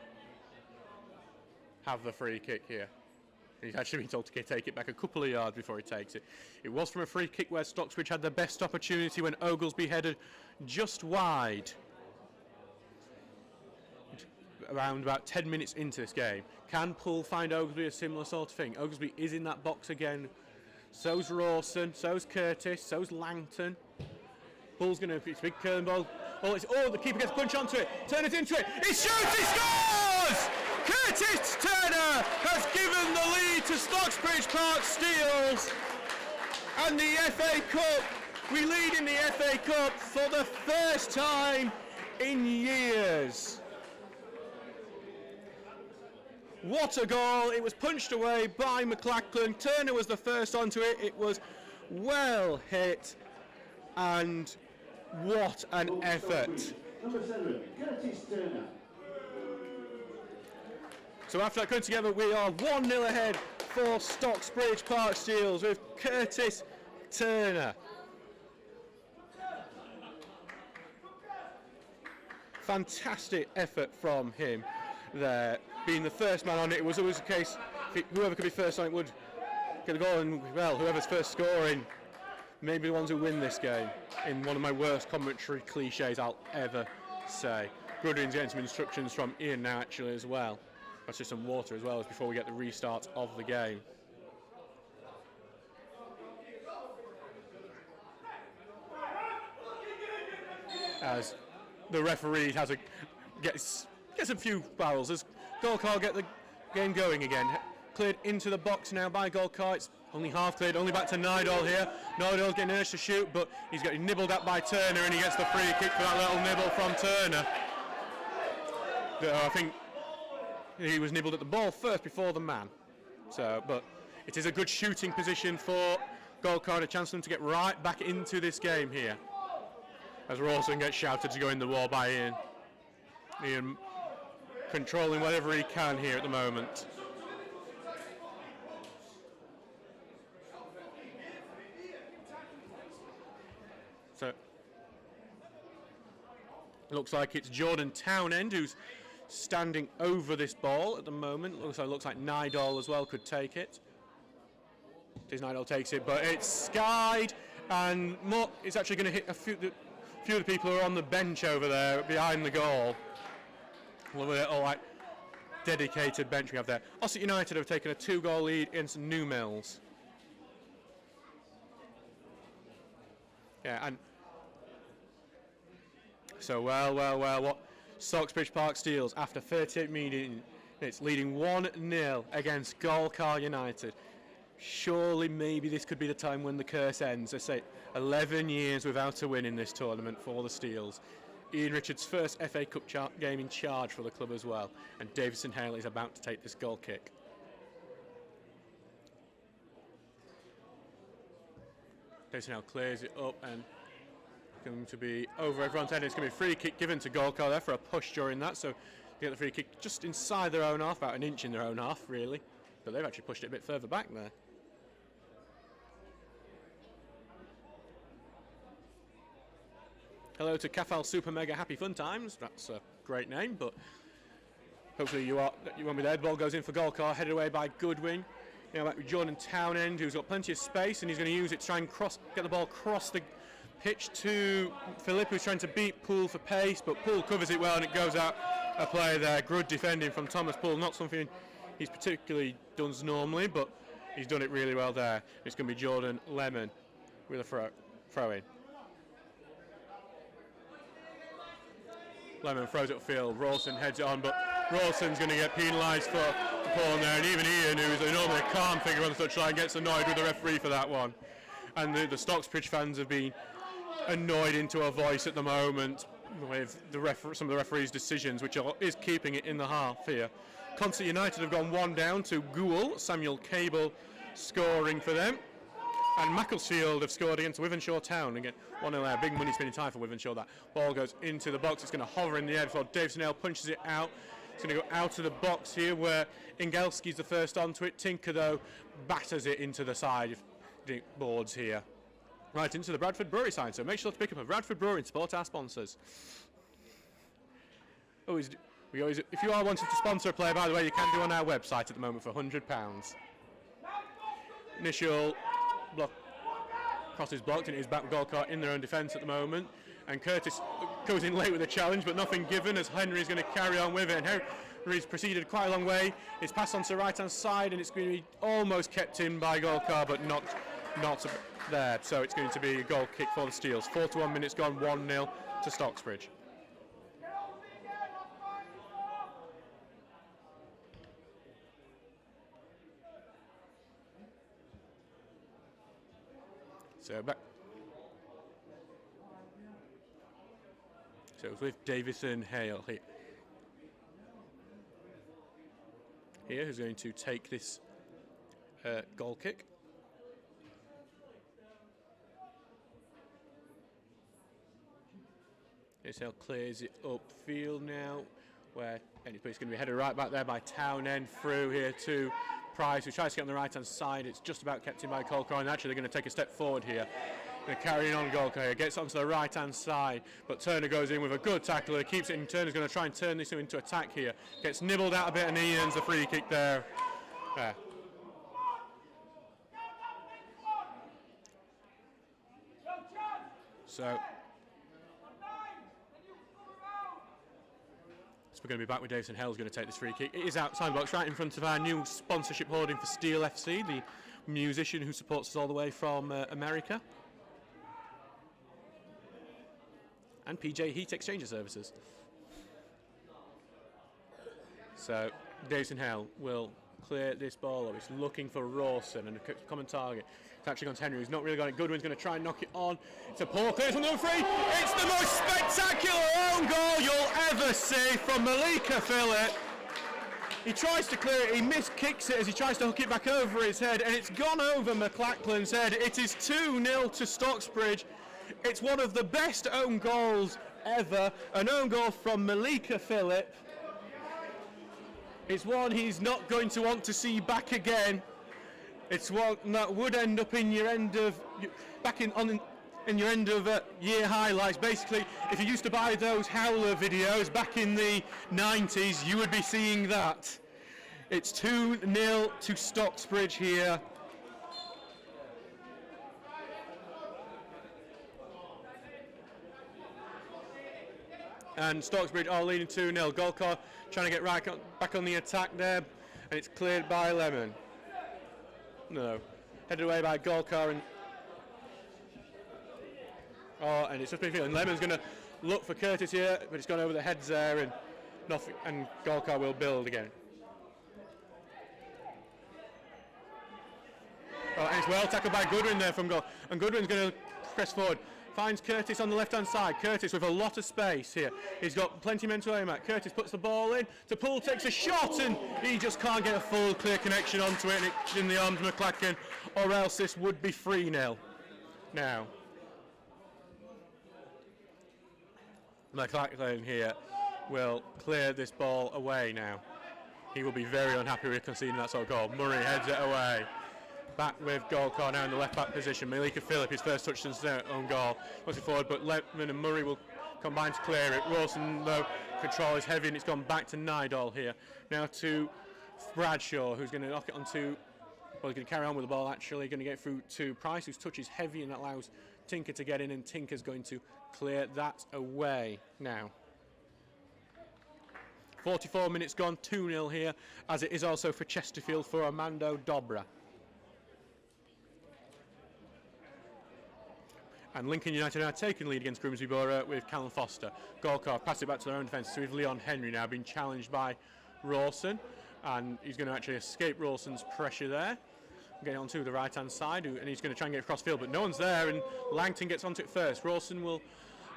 have the free kick here. He's actually been told to take it back a couple of yards before he takes it. It was from a free kick where Stocksbridge had the best opportunity when Oglesby headed just wide. Around about 10 minutes into this game. Can Poole find Oglesby a similar sort of thing? Oglesby is in that box again. So's Rawson, so's Curtis, so's Langton. Poole's going to, it's a big curling ball. Oh, the keeper gets punched onto it. Turn it into it. He shoots, he scores! Curtis Turner has given the lead to Stocksbridge Park Steels, and the FA Cup, we lead in the FA Cup for the first time in years. What a goal! It was punched away by McLachlan. Turner was the first onto it. It was well hit, and what an effort. Number 7, Curtis Turner. So after that coming together, we are 1-0 ahead for Stocksbridge Park Steels with Curtis Turner. Fantastic effort from him there. Being the first man on it, it was always the case, whoever could be first on it would get a goal, and well, whoever's first scoring may be the ones who win this game, in one of my worst commentary cliches I'll ever say. Goodwin's getting some instructions from Ian now actually as well. That's just some water as well as before we get the restart of the game. As the referee gets a few fouls as Golcar get the game going again. Cleared into the box now by Golcar. It's only half cleared, only back to Nydal here. Nydal's getting urged to shoot, but he's getting nibbled at by Turner, and he gets the free kick for that little nibble from Turner. I think he was nibbled at the ball first before the man. So, but it is a good shooting position for Golcar, a chance for them to get right back into this game here. As Rawson gets shouted to go in the wall by Ian. Ian controlling whatever he can here at the moment. So, it looks like it's Jordan Townend who's standing over this ball at the moment. Looks like Nydal as well could take it. Nydal takes it, but it's skied, and it's actually going to hit a few of the people who are on the bench over there behind the goal. Look at all that dedicated bench we have there. Ossett United have taken a 2-goal lead against New Mills. Yeah, and so what? Stocksbridge Park Steels, after 38 minutes, leading 1-0 against Golcar United. Surely, maybe this could be the time when the curse ends. I say 11 years without a win in this tournament for the Steels. Ian Richards' first FA Cup game in charge for the club as well, and Davison Hale is about to take this goal kick. Davison Hale clears it up and going to be over everyone's head. It's going to be a free kick given to Golcar there for a push during that, so they get the free kick just inside their own half, about an inch in their own half really, but they've actually pushed it a bit further back there. Hello to Cafal Super Mega Happy Fun Times. That's a great name, but hopefully you won't be there. The ball goes in for Golcar, headed away by Goodwin. Now back with Jordan Townend, who's got plenty of space, and he's going to use it to try and get the ball across the pitch to Philip, who's trying to beat Poole for pace, but Poole covers it well, and it goes out a play there. Good defending from Thomas Poole, not something he's particularly done normally, but he's done it really well there. It's going to be Jordan Lemon with a throw in. Lemon throws it upfield, Rawson heads it on, but Rawson's going to get penalised for the pulling there, and even Ian, who's normally a calm figure on the touchline, gets annoyed with the referee for that one. And the Stocksbridge fans have been annoyed into a voice at the moment with some of the referee's decisions, which is keeping it in the half here. Concert United have gone 1 down to Goole, Samuel Cable scoring for them. And Macclesfield have scored against Wythenshawe Town. Again, 1-0 there. Big money spinning time for Wythenshawe. That ball goes into the box. It's going to hover in the air before Davison Hale punches it out. It's going to go out of the box here where Ingelski's the first onto it. Tinker, though, batters it into the side boards here. Right into the Bradford Brewery sign. So make sure to pick up a Bradford Brewery and support our sponsors. If you are wanting to sponsor a player, by the way, you can do on our website at the moment for £100. Initial block, cross is blocked, and it is back with Golcar in their own defence at the moment. And Curtis goes in late with a challenge, but nothing given as Henry's going to carry on with it. And Henry's proceeded quite a long way. It's passed on to the right-hand side, and it's going to be almost kept in by Golcar, but not there. So it's going to be a goal kick for the Steels. 41 minutes gone, 1-0 to Stocksbridge. So back. So it's with Davison Hale here. Here, who's going to take this goal kick. Hale clears it upfield now, where it's going to be headed right back there by Townend, through here to Price, who tries to get on the right hand side. It's just about kept in by Golcar, and actually they're going to take a step forward here. They're carrying on. Golcar here gets onto the right hand side, but Turner goes in with a good tackle here, keeps it in. Turner's going to try and turn this into attack here. Gets nibbled out a bit, and he earns the free kick there. So we're going to be back with Davison Hale, who's going to take this free kick. It is outside the box, right in front of our new sponsorship hoarding for Steel FC, the musician who supports us all the way from America. And PJ Heat Exchanger Services. So Davison Hale will clear this ball up. He's looking for Rawson and a common target. It's actually gone to Henry, who's not really got it. Goodwin's going to try and knock it on. It's a poor clear from number 3. It's the most spectacular own goal you'll ever see from Malika Phillip. He tries to clear it, he miskicks it as he tries to hook it back over his head, and it's gone over McLachlan's head. It is 2-0 to Stocksbridge. It's one of the best own goals ever. An own goal from Malika Phillip. It's one he's not going to want to see back again. It's one that would end up in your end of your end of year highlights. Basically, if you used to buy those Howler videos back in the 90s, you would be seeing that. It's 2-0 to Stocksbridge here. And Stocksbridge are leading 2-0. Golcar trying to get back on the attack there, and it's cleared by Lemon. No, headed away by Golcar, and it's just been feeling. Lemon's going to look for Curtis here, but it's gone over the heads there, and nothing. And Golcar will build again. And it's well tackled by Goodwin there from goal, and Goodwin's going to press forward. Finds Curtis on the left-hand side. Curtis with a lot of space here. He's got plenty of men to aim at. Curtis puts the ball in. Poole takes a shot, and he just can't get a full clear connection onto it, and it's in the arms of McLachlan, or else this would be 3-0 now. McLachlan here will clear this ball away now. He will be very unhappy with conceding that sort of goal. Murray heads it away. Back with Golcar now in the left-back position. Malika Phillip, his first touch since their own goal, puts it forward, but Lemon and Murray will combine to clear it. Rawson, though, control is heavy, and it's gone back to Nydal here. Now to Bradshaw, who's going to knock it onto, well, he's going to carry on with the ball, actually. Going to get through to Price, whose touch is heavy, and that allows Tinker to get in, and Tinker's going to clear that away now. 44 minutes gone, 2-0 here, as it is also for Chesterfield for Armando Dobra. And Lincoln United now taking lead against Grimsby Borough with Callum Foster. Golcar pass it back to their own defence. So with Leon Henry now being challenged by Rawson, and he's going to actually escape Rawson's pressure there. Getting onto the right hand side, and he's going to try and get across field, but no one's there, and Langton gets onto it first. Rawson will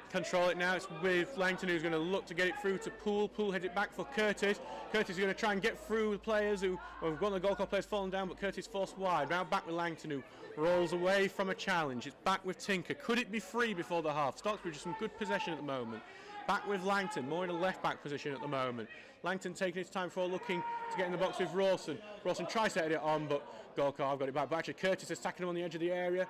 control it now. It's with Langton, who's going to look to get it through to Poole. Poole heads it back for Curtis. Curtis is going to try and get through the players who, well, one of the Golcar players fallen down, but Curtis forced wide. Now back with Langton, who rolls away from a challenge. It's back with Tinker. Could it be free before the half? Stocksbridge has some good possession at the moment. Back with Langton, more in a left back position at the moment. Langton taking his time for looking to get in the box with Rawson. Rawson tries to head it on, but Golcar got it back. But actually Curtis is attacking him on the edge of the area.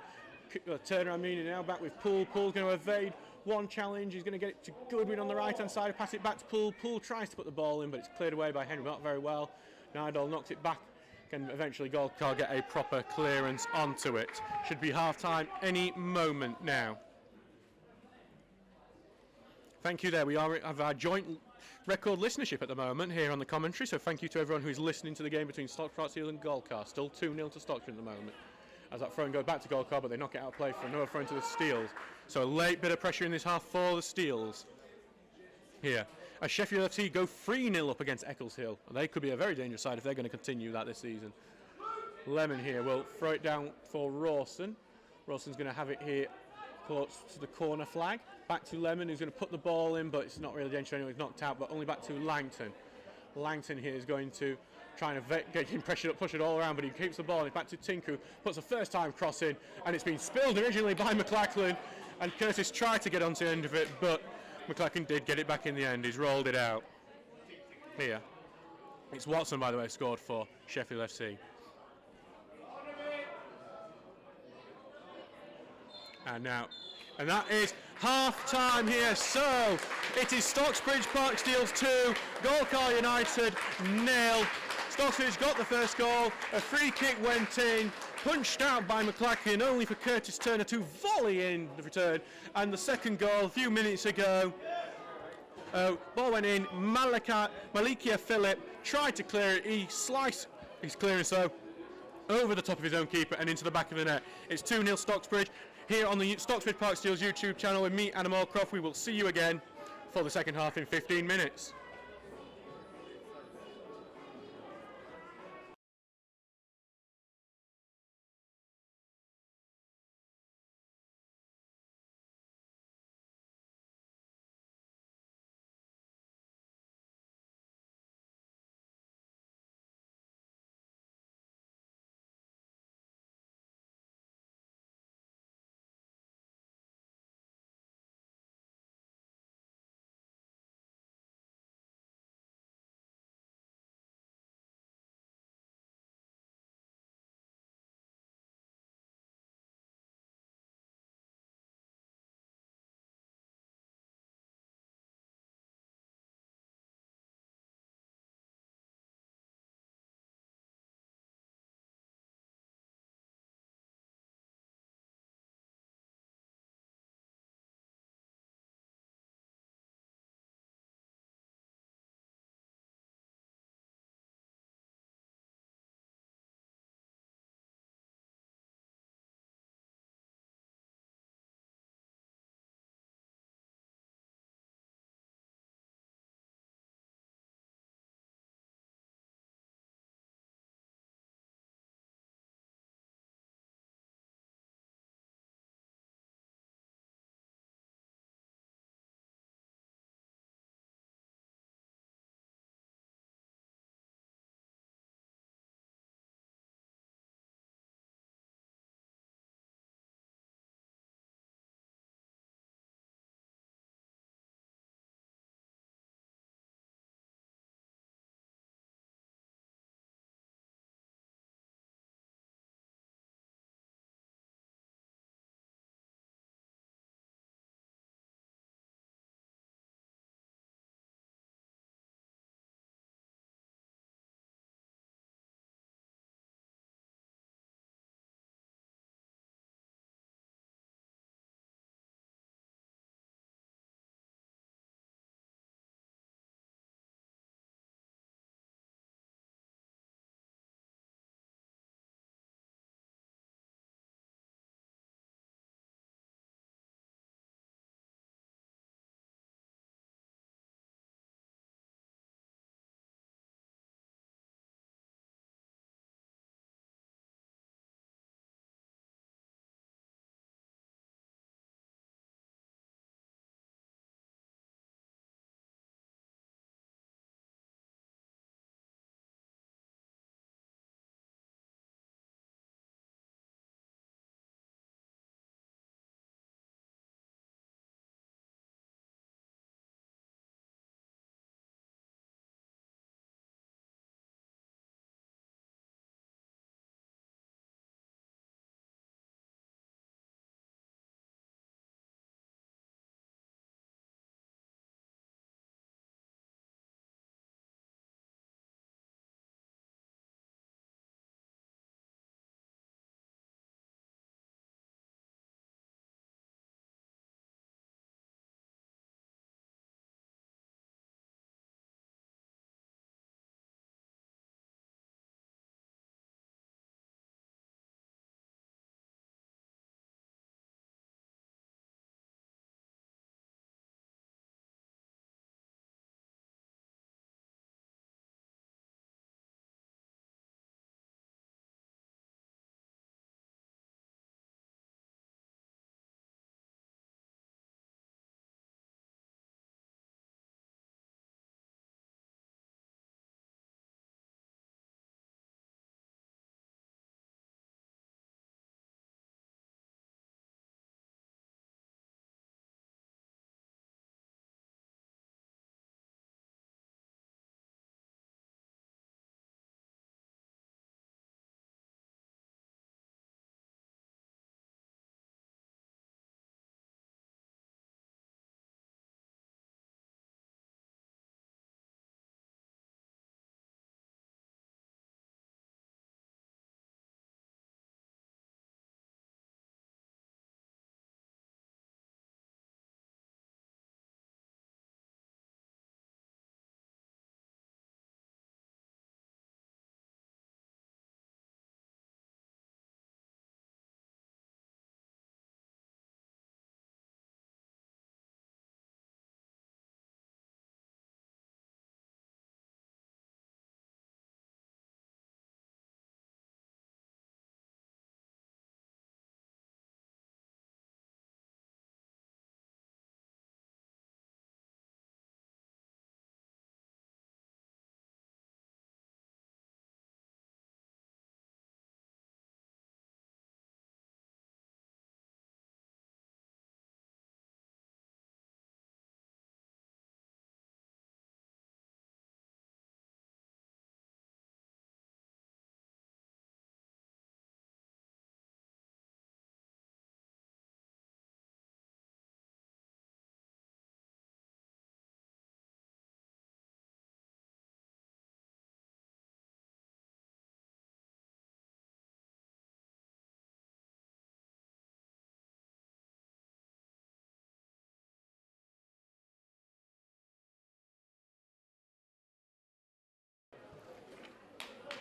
Turner, now back with Poole. Poole's going to evade one challenge. He's going to get it to Goodwin on the right hand side, pass it back to Poole. Poole tries to put the ball in, but it's cleared away by Henry, not very well. Nydal knocks it back. Can eventually Golcar get a proper clearance onto it. Should be half time any moment now. Thank you there. We have our joint record listenership at the moment here on the commentary, so thank you to everyone who's listening to the game between Stockport Steels and Golcar. Still 2-0 to Stockton at the moment. As that throw goes back to Golcar, but they knock it out of play for another throw into the Steels. So a late bit of pressure in this half for the Steels. Here, as Sheffield FC go 3-0 up against Eccleshill. And they could be a very dangerous side if they're going to continue that this season. Lemon here will throw it down for Rawson. Ralston's going to have it here close to the corner flag. Back to Lemon, who's going to put the ball in, but it's not really danger anyway. He's knocked out, but only back to Langton. Langton here is going to try and get him pressure up, push it all around, but he keeps the ball. And it's back to Tinku, puts a first time cross in, and it's been spilled originally by McLachlan, and Curtis tried to get onto the end of it, but McLachlan did get it back in the end. He's rolled it out. Here, it's Watson, by the way, scored for Sheffield FC. And that is half time here. So it is Stocksbridge Park Steels 2, Golcar United 0. Stocksbridge got the first goal, a free kick went in, punched out by McLachlan, only for Curtis Turner to volley in the return. And the second goal a few minutes ago, ball went in, Malikia Phillip tried to clear it, he sliced his clearance over the top of his own keeper and into the back of the net. It's 2-0 Stocksbridge. Here on the Stocksbridge Park Steels YouTube channel with me, Adam Allcroft. We will see you again for the second half in 15 minutes.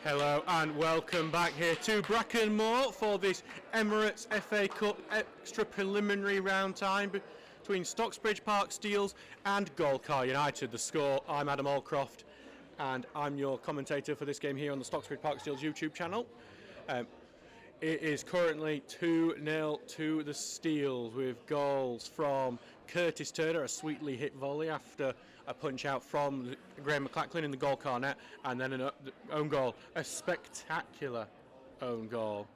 Hello and welcome back here to Brackenmore for this Emirates FA Cup extra preliminary round time between Stocksbridge Park Steels and Golcar United. The score, I'm Adam Allcroft and I'm your commentator for this game here on the Stocksbridge Park Steels YouTube channel. It is currently 2-0 to the Steels with goals from Curtis Turner, a sweetly hit volley after a punch out from Graham McLachlan in the Golcar net, and then an own goal, a spectacular own goal,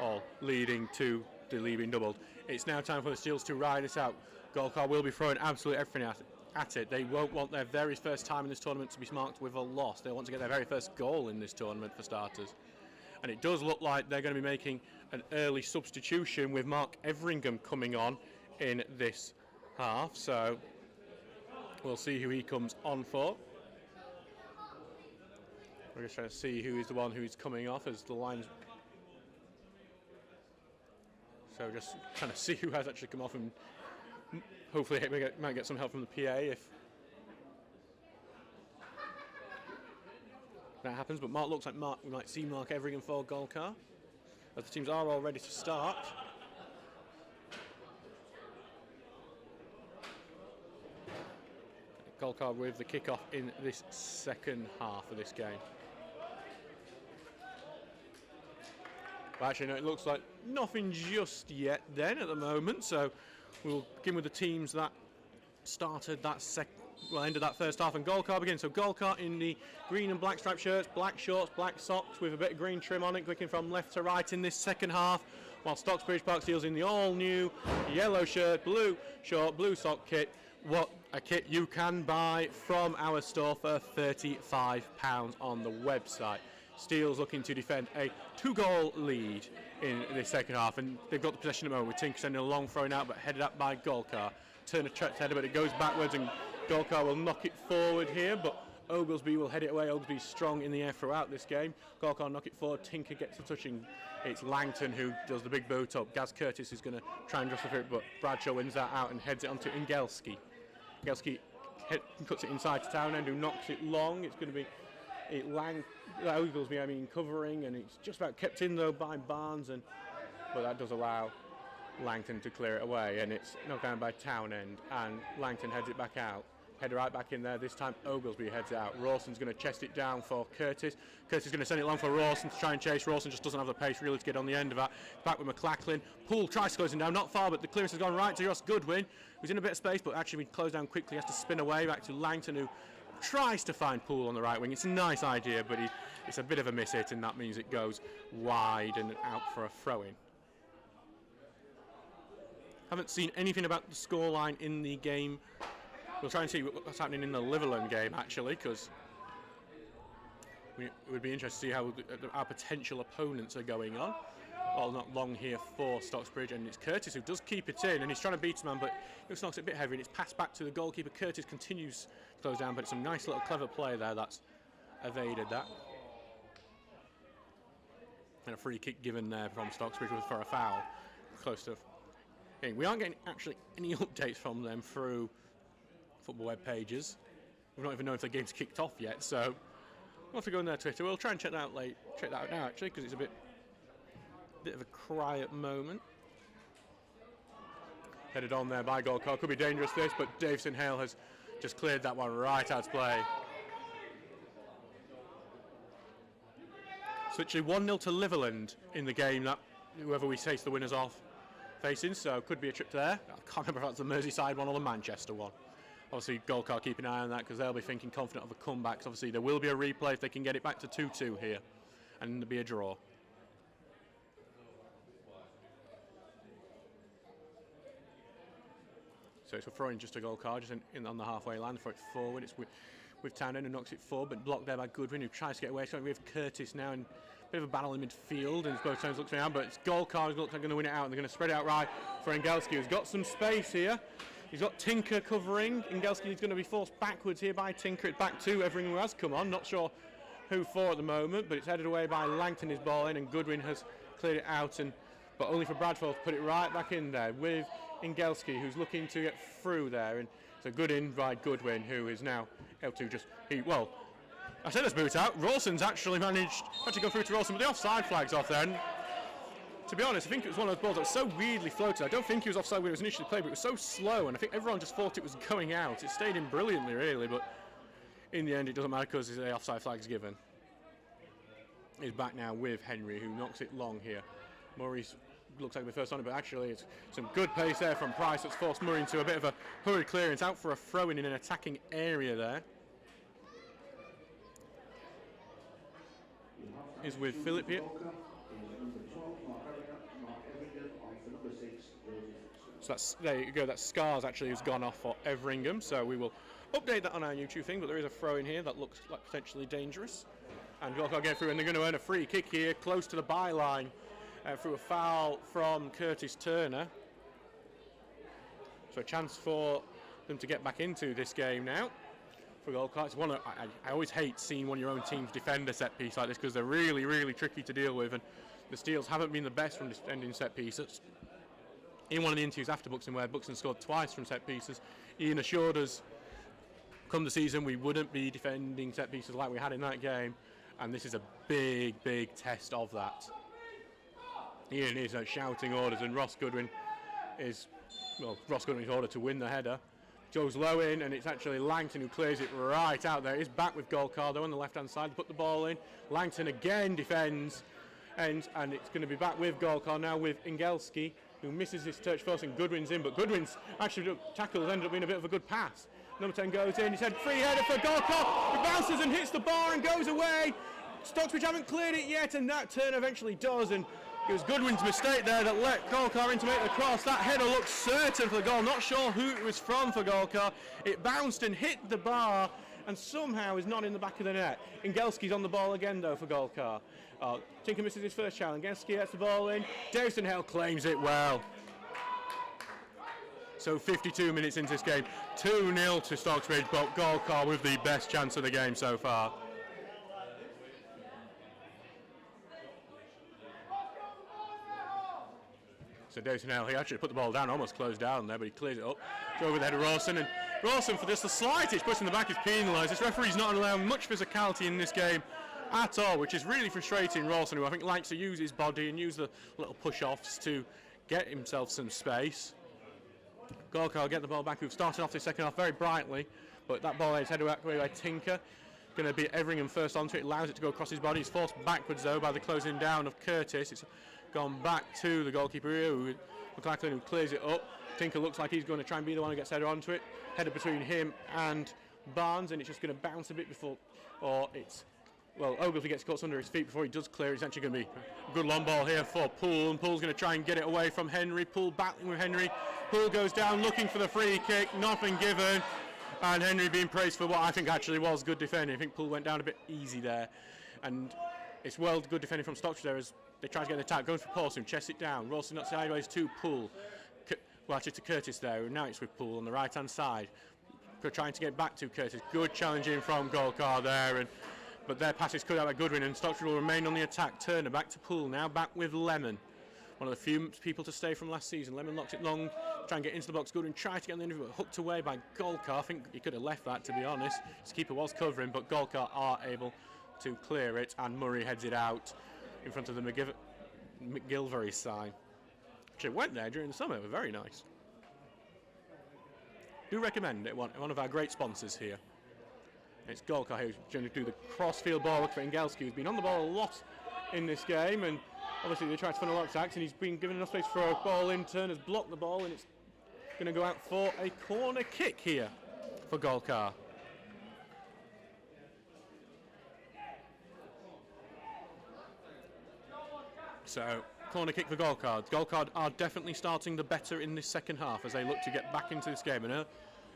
all leading to the lead being doubled. It's now time for the Steels to ride this out. Golcar will be throwing absolutely everything at it. They won't want their very first time in this tournament to be marked with a loss. They want to get their very first goal in this tournament for starters. And it does look like they're going to be making an early substitution with Mark Everingham coming on in this half. So we'll see who he comes on for. We're just trying to see who is the one who's coming off as the lines. So just trying to see who has actually come off, and hopefully we might get some help from the PA if that happens. But Mark looks like we might see Mark Everingham for Golcar, as the teams are all ready to start. Golcar with the kickoff in this second half of this game. But actually, no, it looks like nothing just yet then at the moment. So we'll begin with the teams that started that ended that first half, and Golcar begins. So Golcar in the green and black striped shirts, black shorts, black socks with a bit of green trim on it, clicking from left to right in this second half, while Stocksbridge Park Steels in the all-new yellow shirt, blue short, blue sock kit. What a kit you can buy from our store for £35 on the website. Steels looking to defend a 2-goal lead in the second half, and they've got the possession at the moment with Tinker sending a long throwing out, but headed up by Golcar. Turner tracks header, but it goes backwards, and Golcar will knock it forward here, but Oglesby will head it away. Oglesby's strong in the air throughout this game. Golcar knock it forward, Tinker gets the touching. It's Langton who does the big boot up. Gaz Curtis is going to try and justify it, but Bradshaw wins that out and heads it onto Ingelski. Ingelski cuts it inside to Townend, who knocks it long. It's going to be Oglesby, covering, and it's just about kept in though by Barnes, but that does allow Langton to clear it away, and it's knocked down by Townend, and Langton heads it back out. Head right back in there. This time Oglesby heads it out. Rawson's going to chest it down for Curtis. Curtis is going to send it long for Rawson to try and chase. Rawson just doesn't have the pace really to get on the end of that. Back with McLachlan. Poole tries to close him down, not far, but the clearance has gone right to Ross Goodwin, who's in a bit of space, but actually when closed down quickly, has to spin away back to Langton, who tries to find Poole on the right wing. It's a nice idea, but it's a bit of a miss hit, and that means it goes wide and out for a throw-in. Haven't seen anything about the scoreline in the game. We'll try and see what's happening in the Liverland game, actually, because it would be interesting to see how our potential opponents are going on. Well, not long here for Stocksbridge, and it's Curtis who does keep it in, and he's trying to beat his man, but he knocks it a bit heavy, and it's passed back to the goalkeeper. Curtis continues to close down, but it's a nice little clever play there that's evaded that. And a free kick given there from Stocksbridge for a foul. Close to. We aren't getting actually any updates from them through football web pages. We don't even know if the game's kicked off yet, so we'll have to go on their Twitter. We'll try and check that out check that out now, actually, because it's a bit of a quiet moment. Headed on there by Golcar. Could be dangerous this, but Davison Hale has just cleared that one right out of play. So actually 1-0 to Liverland in the game that whoever we face the winners off facing, so could be a trip there. I can't remember if that's the Merseyside one or the Manchester one. Obviously Golcar keep an eye on that, because they'll be thinking confident of a comeback. Obviously there will be a replay if they can get it back to 2-2 here, and there'll be a draw. So it's a throw in just to Golcar, just in on the halfway line, throw it forward. It's with Townend, who knocks it forward, but blocked there by Goodwin, who tries to get away. So we have Curtis now, and a bit of a battle in midfield, and both times looks around, but it's Golcar who looks like going to win it out, and they're going to spread it out right for Ingelski, who's got some space here. He's got Tinker covering. Ingelski is going to be forced backwards here by Tinker. It's back to Everingham, who has come on. Not sure who for at the moment, but it's headed away by Langton, his ball in, and Goodwin has cleared it out, but only for Bradford to put it right back in there with Ingelski, who's looking to get through there, and it's a good in by Goodwin, who is now able to I said it's boot out. Rawson's actually managed to go through to Rawson, but the offside flag's off there. And to be honest, I think it was one of those balls that was so weirdly floated. I don't think he was offside when it was initially played, but it was so slow, and I think everyone just thought it was going out. It stayed in brilliantly, really, but in the end it doesn't matter because the offside flag's given. He's back now with Henry, who knocks it long here. Murray's looks like the first on it, but actually it's some good pace there from Price that's forced Murray into a bit of a hurried clearance, out for a throw-in in an attacking area there. Is with Philip here. So that's, there you go, that Scars actually has gone off for Everingham, so we will update that on our YouTube thing, but there is a throw in here that looks like potentially dangerous. And Golcar get through, and they're going to earn a free kick here, close to the byline, through a foul from Curtis Turner. So a chance for them to get back into this game now. For Golcar, it's one of, I always hate seeing one of your own teams defend a set piece like this because they're really, really tricky to deal with, and the Steels haven't been the best from defending set pieces. In one of the interviews after Buxton, where Buxton scored twice from set pieces, Ian assured us come the season we wouldn't be defending set pieces like we had in that game, and this is a big, big test of that. Ian is shouting orders, and Ross Goodwin is ordered to win the header. Goes low in, and it's actually Langton who clears it right out there. He's back with Golcar though on the left-hand side to put the ball in. Langton again defends, and it's going to be back with Golcar now with Ingelski, who misses his touch first, and Goodwin's in, but Goodwin's actually tackle has ended up being a bit of a good pass. Number 10 goes in, he's had free header for Golcar, he bounces and hits the bar and goes away. Stocksbridge haven't cleared it yet, and that turn eventually does, and it was Goodwin's mistake there that let Golcar in to make the cross. That header looks certain for the goal, not sure who it was from for Golcar. It bounced and hit the bar, and somehow is not in the back of the net. Ingelski's on the ball again though for Golcar. Tinker misses his first challenge. Ingelski gets the ball in. Davison Hale claims it well. So 52 minutes into this game, 2-0 to Stocksbridge, but Golcar with the best chance of the game so far. So Davison Hale, he actually put the ball down, almost closed down there, but he clears it up. It's over there to Rawson, and Rawson, for just the slightest push in the back, is penalised. This referee's not allowing much physicality in this game at all, which is really frustrating Rawson, who I think likes to use his body and use the little push-offs to get himself some space. Golcar will get the ball back. We've started off the second half very brightly, but that ball is headed away by Tinker. Going to be Everingham first onto it, allows it to go across his body. He's forced backwards though by the closing down of Curtis. It's gone back to the goalkeeper here, McLachlan, who clears it up. Tinker looks like he's going to try and be the one who gets header onto it. Header between him and Barnes, and it's just going to bounce a bit before, or it's, well, Ogilvie gets caught under his feet before he does clear. It's actually going to be a good long ball here for Poole, and Poole's going to try and get it away from Henry. Poole battling with Henry. Poole goes down looking for the free kick, nothing given, and Henry being praised for what I think actually was good defending. I think Poole went down a bit easy there, and it's well good defending from Stocksbridge there as they try to get an attack. Going for Paulson, chests it down. Rawson not sideways to Poole. Well, actually to Curtis there, and now it's with Poole on the right-hand side. Trying to get back to Curtis. Good challenging from Golcar there, but their pass is cut out by Goodwin, and Stocksbridge will remain on the attack. Turner back to Poole, now back with Lemon. One of the few people to stay from last season. Lemon locks it long, try and get into the box. Goodwin tried to get on the interview, but hooked away by Golcar. I think he could have left that, to be honest. His keeper was covering, but Golcar are able to clear it, and Murray heads it out in front of the McGilvery sign. Actually went there during the summer, it was very nice. Do recommend it, one of our great sponsors here. It's Golcar who's going to do the cross-field ball for Ingelski, who's been on the ball a lot in this game, and obviously they tried to funnel attacks, and he's been given enough space for a ball in. Turner's blocked the ball, and it's going to go out for a corner kick here for Golcar. So, corner kick for Golcar. Golcar are definitely starting the better in this second half as they look to get back into this game. And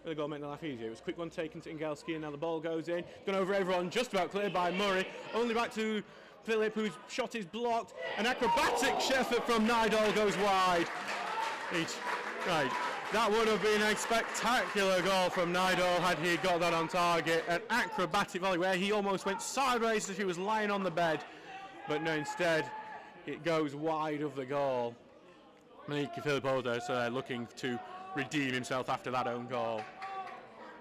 the goal made the life easier. It was a quick one taken to Ingelski, and now the ball goes in. Gone over everyone, just about cleared by Murray. Only back to Philip, whose shot is blocked. An acrobatic effort from Nidal goes wide. Right, that would have been a spectacular goal from Nidal had he got that on target. An acrobatic volley where he almost went sideways as if he was lying on the bed. But no, instead, it goes wide of the goal. Philip Odo, so they're looking to redeem himself after that own goal.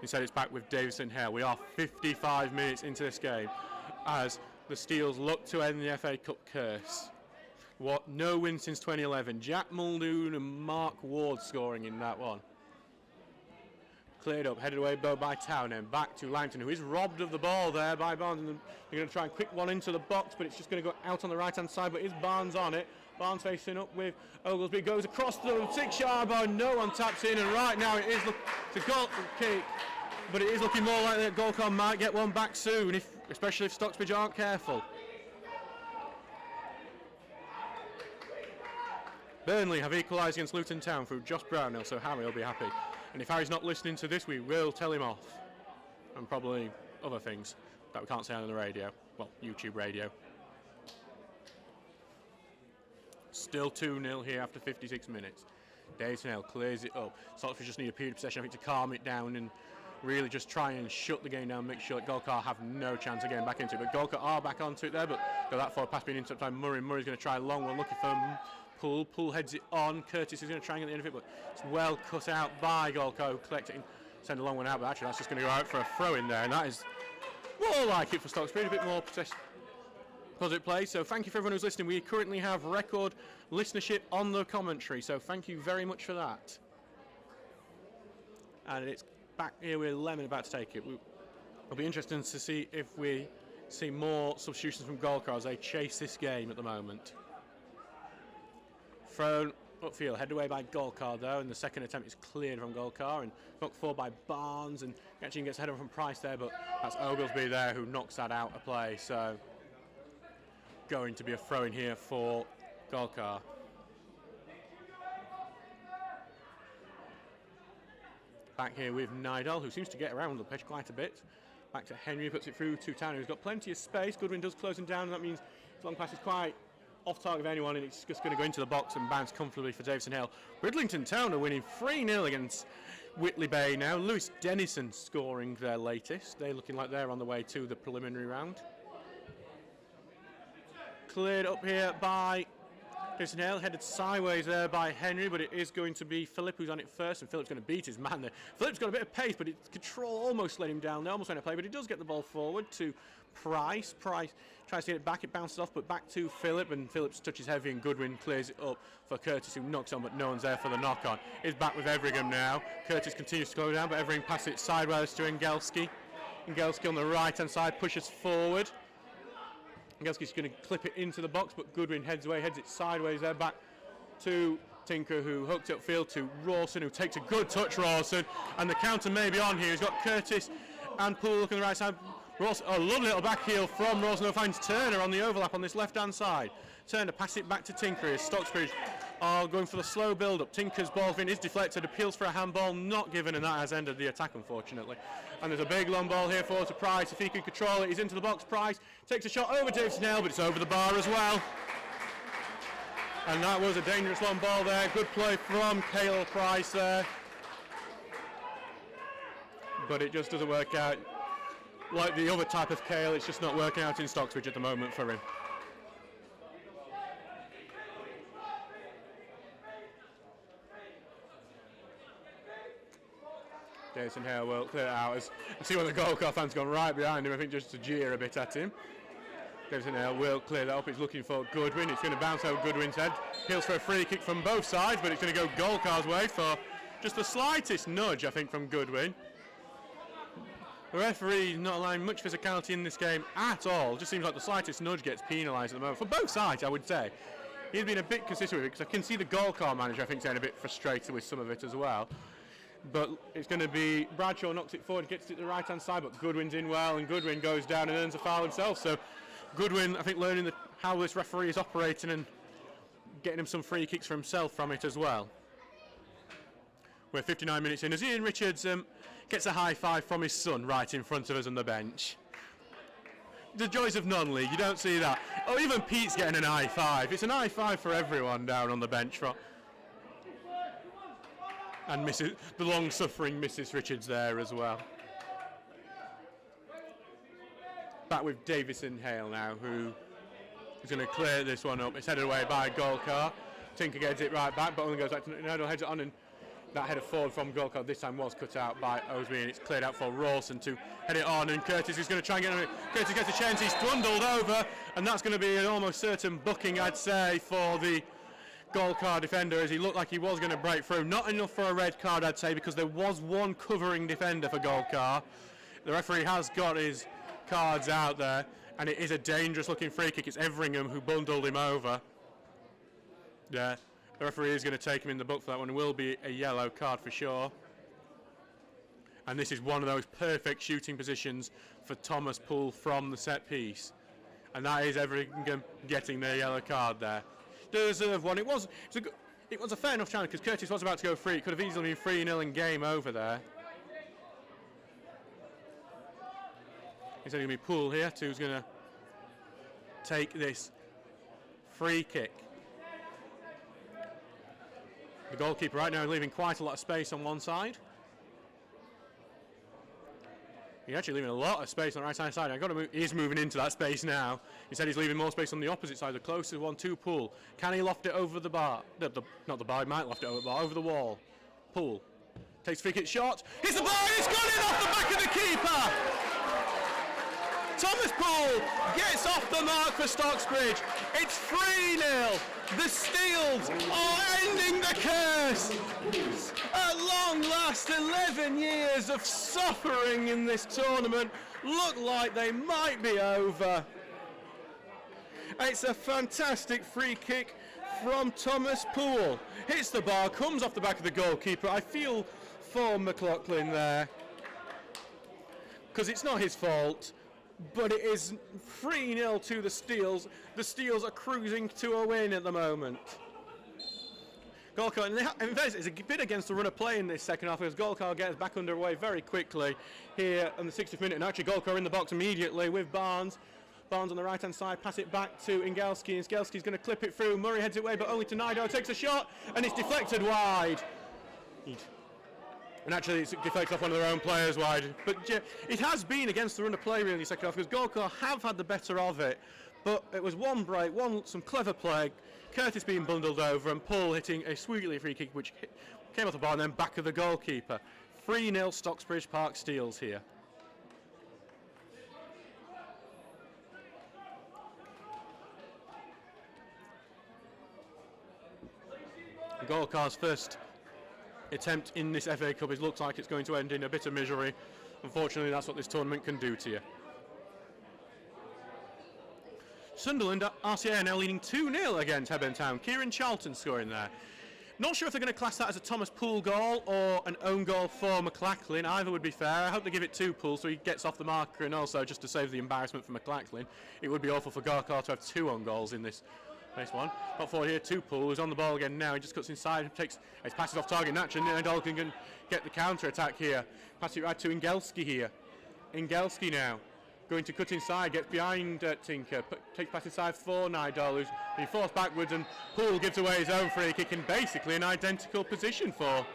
Instead it's back with Davison Hale. We are 55 minutes into this game as the Steels look to end the FA Cup curse. What, no win since 2011. Jack Muldoon and Mark Ward scoring in that one. Cleared up, headed away by Townend, back to Langton, who is robbed of the ball there by Barnes. And they're going to try and quick one into the box, but it's just going to go out on the right-hand side, but is Barnes on it. Barnes facing up with Oglesby, goes across the 6-yard line, no one taps in, and right now it is a goal kick, but it is looking more like that Golcar might get one back soon, especially if Stocksbridge aren't careful. Burnley have equalised against Luton Town through Josh Brownell, so Harry will be happy. And if Harry's not listening to this, we will tell him off. And probably other things that we can't say on the radio. Well, YouTube radio. Still 2-0 here after 56 minutes. Davison Hale clears it up. Stocksbridge just need a period of possession, I think, to calm it down and really just try and shut the game down, make sure that Golcar have no chance of getting back into it. But Golcar are back onto it there, but got that far past being intercepted by Murray. Murray's going to try a long one, looking for Poole. Poole heads it on. Curtis is going to try and get the end of it, but it's well cut out by Golcar, who collect it and send a long one out. But actually, that's just going to go out for a throw in there, and that is more like it for Stocksbridge, a bit more positive play. So thank you for everyone who's listening. We currently have record listenership on the commentary, so thank you very much for that. And it's back here with Lemon about to take it. It'll be interesting to see if we see more substitutions from Golcar as they chase this game at the moment. Thrown upfield, headed away by Golcar though, and the second attempt is cleared from Golcar and knocked forward by Barnes, and actually gets headed from Price there, but that's Oglesby there who knocks that out of play. So going to be a throw in here for Golcar. Back here with Nidal, who seems to get around the pitch quite a bit. Back to Henry, puts it through to Town, who's got plenty of space. Goodwin does close him down, and that means his long pass is quite off target of anyone, and it's just going to go into the box and bounce comfortably for Davison Hale. Bridlington Town are winning 3-0 against Whitley Bay now. Lewis Dennison scoring their latest. They're looking like they're on the way to the preliminary round. Cleared up here by Davison Hale, headed sideways there by Henry, but it is going to be Philip who's on it first, and Philip's going to beat his man there. Philip's got a bit of pace, but its control almost let him down there, almost went to play, but he does get the ball forward to Price. Price tries to get it back, it bounces off, but back to Philip, and Phillips touches heavy, and Goodwin clears it up for Curtis, who knocks on, but no one's there for the knock-on. He's back with Everingham now. Curtis continues to go down, but Everingham passes it sideways to Engelski. Engelski on the right-hand side pushes forward. Engelski's going to clip it into the box, but Goodwin heads it sideways there, back to Tinker, who hooked it upfield to Rawson, who takes a good touch, Rawson, and the counter may be on here. He's got Curtis and Poole looking on the right side. Rawson, a lovely little back heel from Rawson, who finds Turner on the overlap on this left-hand side. Turner pass it back to Tinker as Stocksbridge are going for the slow build-up. Tinker's ball is deflected, appeals for a handball, not given, and that has ended the attack, unfortunately. And there's a big long ball here forward to Price. If he can control it, he's into the box. Price takes a shot over Davison Hale, but it's over the bar as well. And that was a dangerous long ball there. Good play from Cale Price there. But it just doesn't work out. Like the other type of Cale, it's just not working out in Stocksbridge at the moment for him. Davison Hale will clear it out. As I see one of the Golcar fans gone right behind him, I think just to jeer a bit at him. Davison Hale will clear that up. He's looking for Goodwin. It's going to bounce over Goodwin's head. Appeals for a free kick from both sides, but it's going to go Golcar's way for just the slightest nudge, I think, from Goodwin. The referee not allowing much physicality in this game at all. Just seems like the slightest nudge gets penalised at the moment. For both sides, I would say. He's been a bit consistent with it, because I can see the Golcar manager, I think, getting a bit frustrated with some of it as well. But it's going to be Bradshaw knocks it forward, gets it to the right-hand side, but Goodwin's in well, and Goodwin goes down and earns a foul himself. So Goodwin, I think, learning how this referee is operating and getting him some free kicks for himself from it as well. We're 59 minutes in as Ian Richards gets a high five from his son right in front of us on the bench. The joys of non-league, you don't see that. Oh, even Pete's getting an high five. It's an high five for everyone down on the bench. And the long-suffering Mrs. Richards there as well. Back with Davison Hale now, who is going to clear this one up. It's headed away by Golcar. Tinker gets it right back, but only goes back to Nodal, heads it on, and That header forward from Golcar this time was cut out by Osby, and it's cleared out for Rawson to head it on, and Curtis is going to try and get it. Curtis gets a chance, he's dwindled over, and that's going to be an almost certain booking, I'd say, for the Golcar defender, as he looked like he was going to break through. Not enough for a red card, I'd say, because there was one covering defender for Golcar. The referee has got his cards out there, and it is a dangerous looking free kick. It's Everingham who bundled him over. Yeah. The referee is going to take him in the book for that one. It will be a yellow card for sure. And this is one of those perfect shooting positions for Thomas Poole from the set piece. And that is Everingham getting their yellow card there. Deserve one. It was a fair enough challenge, because Curtis was about to go free. It could have easily been 3-0 and game over there. It's only going to be Poole here who's going to take this free kick. The goalkeeper right now leaving quite a lot of space on one side. He's actually leaving a lot of space on the right hand side. He's moving into that space now. He said he's leaving more space on the opposite side, the closest one to Poole. Can he loft it over the bar? Not the bar, he might loft it over the bar, over the wall. Poole takes free kick shot. Hits the bar, it's gone in off the back of the keeper! Thomas Poole gets off the mark for Stocksbridge. It's 3-0. The Steels are ending the curse. At long last, 11 years of suffering in this tournament look like they might be over. It's a fantastic free kick from Thomas Poole. Hits the bar, comes off the back of the goalkeeper. I feel for McLaughlin there, because it's not his fault. But it is 3-0 to the Steels. The Steels are cruising to a win at the moment. Golcar, in fact, it's a bit against the run of play in this second half, because Golcar gets back underway very quickly here in the 60th minute. And actually Golcar in the box immediately with Barnes. Barnes on the right hand side, pass it back to Ingelski. Ingelski's going to clip it through. Murray heads it away, but only to Nido. Takes a shot, and it's deflected wide. And actually it's deflected off one of their own players wide. But it has been against the run of play really in the second half, because Golcar have had the better of it. But it was one break, some clever play, Curtis being bundled over, and Poole hitting a sweetly free kick which came off the bar and then back of the goalkeeper. 3-0 Stocksbridge Park Steels here. Golcar's first attempt in this FA Cup, it looks like it's going to end in a bit of misery. Unfortunately, that's what this tournament can do to you. Sunderland RCA are now leading 2-0 against Hebburn Town. Kieran Charlton scoring there. Not sure if they're going to class that as a Thomas Poole goal or an own goal for McLaughlin. Either would be fair. I hope they give it to Poole so he gets off the marker, and also just to save the embarrassment for McLaughlin. It would be awful for Golcar to have 2 own goals in this one. Not forward here to Poole, who's on the ball again now. He just cuts inside, takes his passes off target naturally, and Dalkin can get the counter attack here. Pass it right to Ingelski here. Ingelski now going to cut inside, gets behind Tinker, takes pass inside for Nidal, who's being forced backwards, and Poole gives away his own free kick in basically an identical position for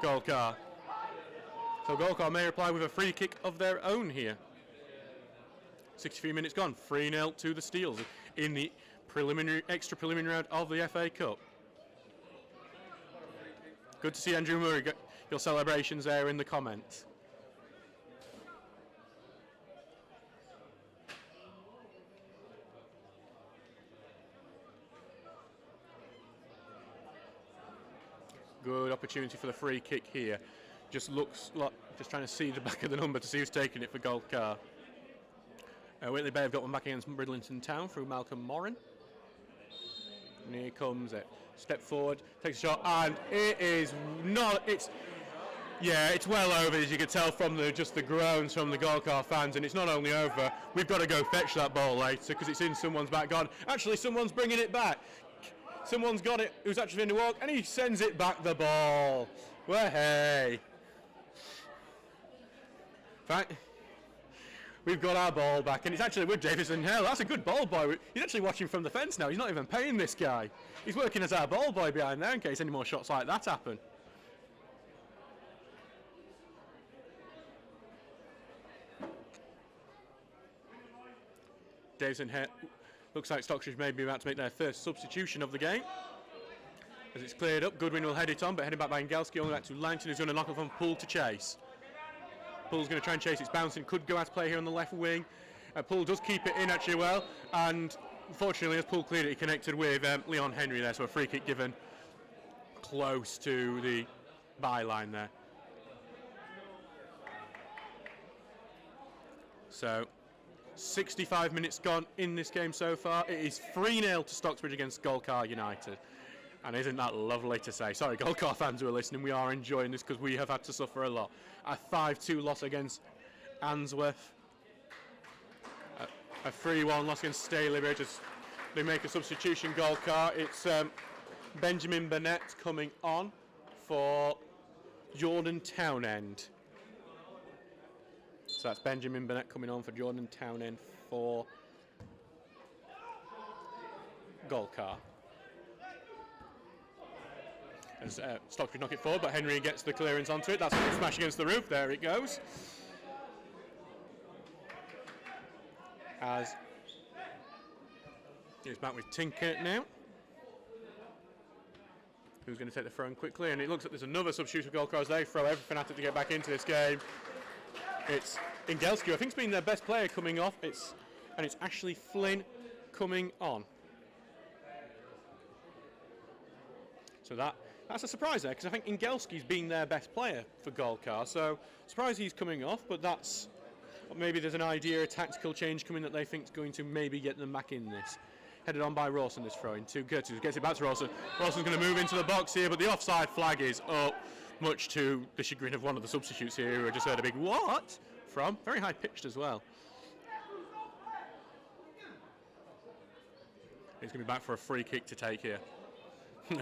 Golcar. So Golcar may reply with a free kick of their own here. 63 minutes gone, 3-0 to the Steels in the extra preliminary round of the FA Cup. Good to see Andrew Murray get your celebrations there in the comments. Good opportunity for the free kick here. Just looks like, just trying to see the back of the number to see who's taking it for Golcar. Whitley Bay have got one back against Bridlington Town through Malcolm Moran. And here comes it. Step forward, takes a shot, and it is not. It's well over, as you can tell from just the groans from the Golcar fans. And it's not only over. We've got to go fetch that ball later because it's in someone's back garden. Actually, someone's bringing it back. Someone's got it. Who's actually in the walk, and he sends it back the ball. Well, hey. Right. We've got our ball back, and it's actually with Davison Hill. That's a good ball boy. He's actually watching from the fence now. He's not even paying this guy. He's working as our ball boy behind there in case any more shots like that happen. Davison Hill looks like Stocksbridge may be about to make their first substitution of the game. As it's cleared up, Goodwin will head it on, but headed back by Engelski, only back to Langton, who's going to knock off on Poole to chase. Poole's going to try and chase, it's bouncing, could go out to play here on the left wing. Poole does keep it in actually well, and unfortunately as Poole cleared it, he connected with Leon Henry there, so a free kick given close to the byline there. So 65 minutes gone in this game so far. It is 3-0 to Stocksbridge against Golcar United. And isn't that lovely to say? Sorry, Golcar fans who are listening, we are enjoying this because we have had to suffer a lot. A 5-2 loss against Answorth. A 3-1 loss against Stalybridge as they make a substitution, Golcar. It's Benjamin Burnett coming on for Jordan Townend. So that's Benjamin Burnett coming on for Jordan Townend for Golcar. As Stockbridge knock it forward, but Henry gets the clearance onto it. That's a smash against the roof. There it goes. As he's back with Tinker now, who's going to take the throw in quickly. And it looks like there's another substitution for Golcar as they throw everything at it to get back into this game. It's Engelski, I think, has been their best player coming off. It's Ashley Flynn coming on. So that's a surprise there, because I think Engelski's been their best player for Golcar. So surprised he's coming off, but that's maybe there's an idea, a tactical change coming that they think is going to maybe get them back in this. Headed on by Rawson, this throw in to Curtis, who gets it back to Rawson. Rawson's going to move into the box here, but the offside flag is up, much to the chagrin of one of the substitutes here, who I just heard a big what from. Very high pitched as well. He's going to be back for a free kick to take here.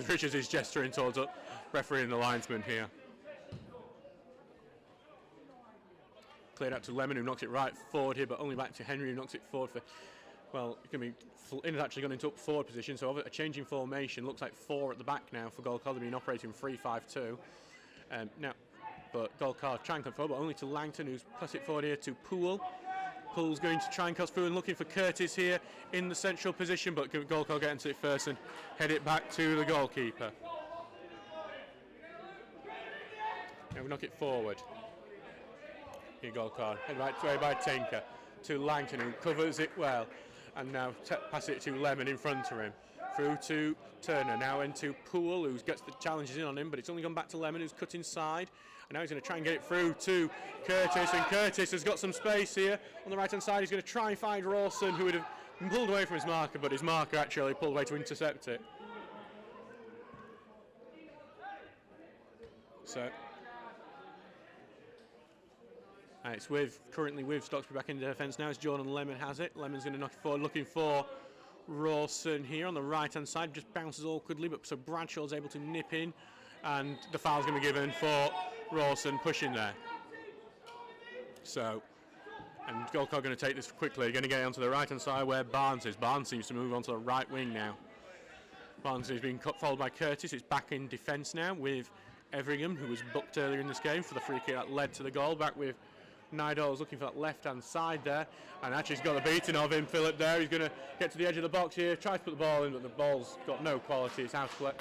Richards is gesturing towards the referee and the linesman here. Cleared out to Lemon, who knocks it right forward here, but only back to Henry, who knocks it forward for, well, it can be, in has actually gone into up forward position, so a change in formation. Looks like 4 at the back now for Golcar. They've been operating 3-5-2. Now, but Golcar trying to come forward, but only to Langton, who's pressed it forward here to Poole. Poole's going to try and cross through and looking for Curtis here in the central position, but Golcar get into it first and head it back to the goalkeeper. Now we knock it forward. Here Golcar, head right away by Tinker to Langton, who covers it well, and now pass it to Lemon in front of him. Through to Turner, now into Poole, who gets the challenges in on him, but it's only gone back to Lemon, who's cut inside. And now he's going to try and get it through to Curtis, and Curtis has got some space here on the right-hand side. He's going to try and find Rawson, who would have been pulled away from his marker, but his marker actually pulled away to intercept it. So, and it's currently with Stocksbridge back in defence now as Jordan Lemon has it. Lemon's going to knock it forward, looking for Rawson here on the right-hand side. Just bounces awkwardly, but so Bradshaw's able to nip in, and the foul's going to be given for Rawson pushing there. So, and Golcar going to take this quickly, going to get it onto the right-hand side where Barnes is. Barnes seems to move onto the right wing now. Barnes is being followed by Curtis. It's back in defence now with Everingham, who was booked earlier in this game for the free kick that led to the goal. Back with Nidal's looking for that left-hand side there, and actually he's got the beating of him, Philip there. He's going to get to the edge of the box here, tries to put the ball in, but the ball's got no quality. It's out for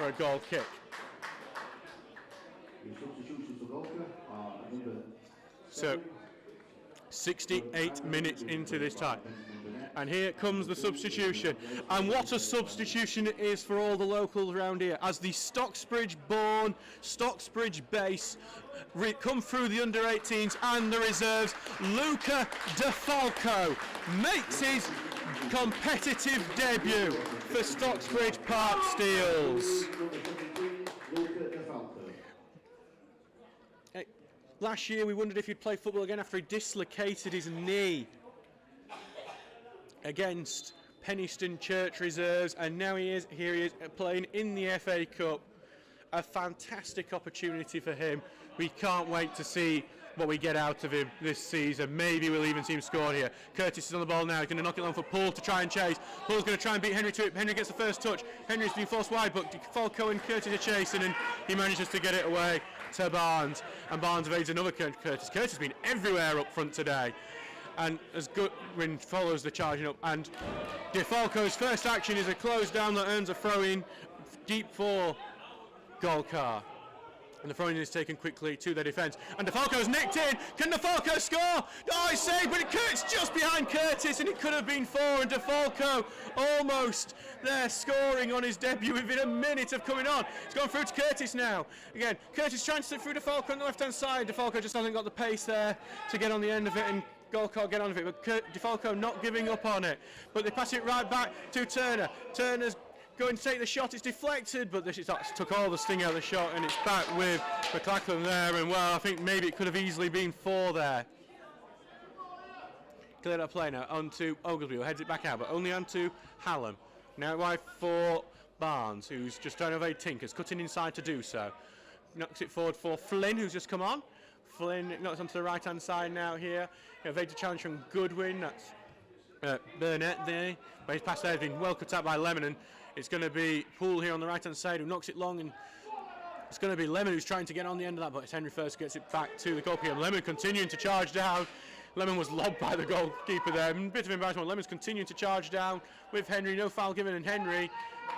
a goal kick. So 68 minutes into this time, and here comes the substitution, and what a substitution it is for all the locals around here, as the Stocksbridge born, Stocksbridge base come through the under-18s and the reserves. Luca DeFalco makes his competitive debut for Stocksbridge Park Steels. Last year we wondered if he'd play football again after he dislocated his knee against Penistone Church reserves, and now he is playing in the FA Cup. A fantastic opportunity for him. We can't wait to see what we get out of him this season. Maybe we'll even see him score here. Curtis is on the ball now. He's going to knock it on for Poole to try and chase. Poole's going to try and beat Henry to it. Henry gets the first touch. Henry's been forced wide, but Falco and Curtis are chasing, and he manages to get it away to Barnes. And Barnes evades another Curtis. Curtis has been everywhere up front today. And as Goodwin follows the charging up, and DeFalco's first action is a close down that earns a throw in deep for Golcar. And the throw-in is taken quickly to their defence. And DeFalco's nicked in. Can DeFalco score? Oh, it's saved, but it's just behind Curtis, and it could have been 4. And DeFalco almost there scoring on his debut within a minute of coming on. It's gone through to Curtis now. Again, Curtis trying to slip through DeFalco on the left-hand side. DeFalco just hasn't got the pace there to get on the end of it, and Golcar get on of it. But DeFalco not giving up on it. But they pass it right back to Turner. Turner's going to take the shot, it's deflected, but this took all the sting out of the shot, and it's back with McLachlan there, and well, I think maybe it could have easily been 4 there. Clear that play now, onto Oglesby, who heads it back out, but only onto Hallam. Now wide for Barnes, who's just trying to evade Tinkers, cutting inside to do so. Knocks it forward for Flynn, who's just come on. Flynn knocks onto the right-hand side now here. Evades a challenge from Goodwin, that's Burnett there, but his pass there has been well cut out by Lemon, and it's going to be Poole here on the right-hand side who knocks it long, and it's going to be Lemon who's trying to get on the end of that, but it's Henry first gets it back to the goalkeeper. Lemon continuing to charge down. Lemon was lobbed by the goalkeeper there. A bit of embarrassment. Lemon's continuing to charge down with Henry. No foul given, and Henry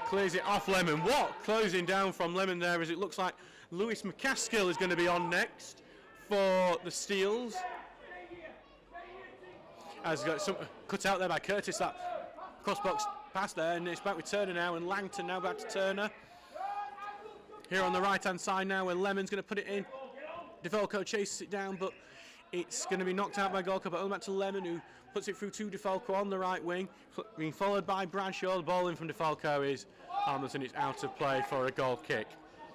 clears it off Lemon. What closing down from Lemon there, as it looks like Lewis McCaskill is going to be on next for the Steels. Has got some cut out there by Curtis, that cross-box pass there, and it's back with Turner now, and Langton now back to Turner. Here on the right-hand side now, where Lemon's going to put it in. DeFalco chases it down, but it's going to be knocked out by Golcar, but only back to Lemon, who puts it through to DeFalco on the right wing, being followed by Bradshaw. The ball in from DeFalco is harmless, and it's out of play for a goal kick.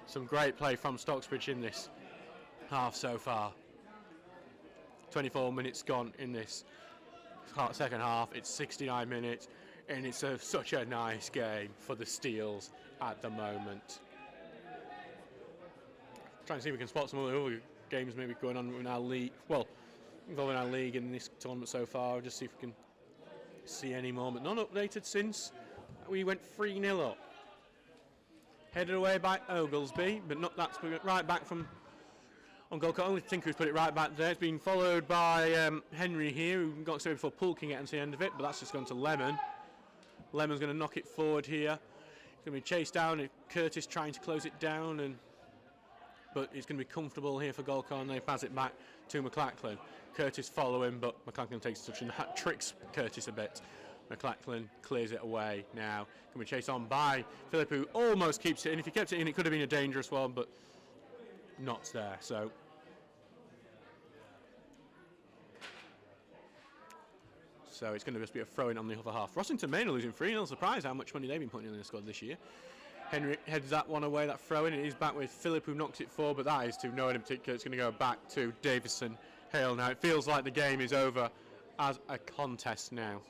Some great play from Stocksbridge in this half so far. 24 minutes gone in this second half. It's 69 minutes. And it's such a nice game for the Steels at the moment. Trying to see if we can spot some other games maybe going on in our league. Well, involving our league in this tournament so far. Just see if we can see any more. But none updated since we went 3-0 up. Headed away by Oglesby, but not that's right back from on Golcar. Only Tinker who's put it right back there. It's been followed by Henry here, who got straight before Poole can get to the end of it, but that's just gone to Lemon. Lemon's going to knock it forward here. It's going to be chased down, and Curtis trying to close it down, but it's going to be comfortable here for Golcar, and they pass it back to McLachlan. Curtis following, but McLachlan takes touch and tricks Curtis a bit. McLachlan clears it away now. Can be chased on by Phillip, who almost keeps it in. If he kept it in, it could have been a dangerous one, but not there. So it's going to just be a throw-in on the other half. Rossington Main are losing 3-0. Surprised how much money they've been putting in the squad this year. Henry heads that one away, that throw-in. It is back with Phillip, who knocks it forward, but that is to no one in particular. It's going to go back to Davison Hale now. It feels like the game is over as a contest now.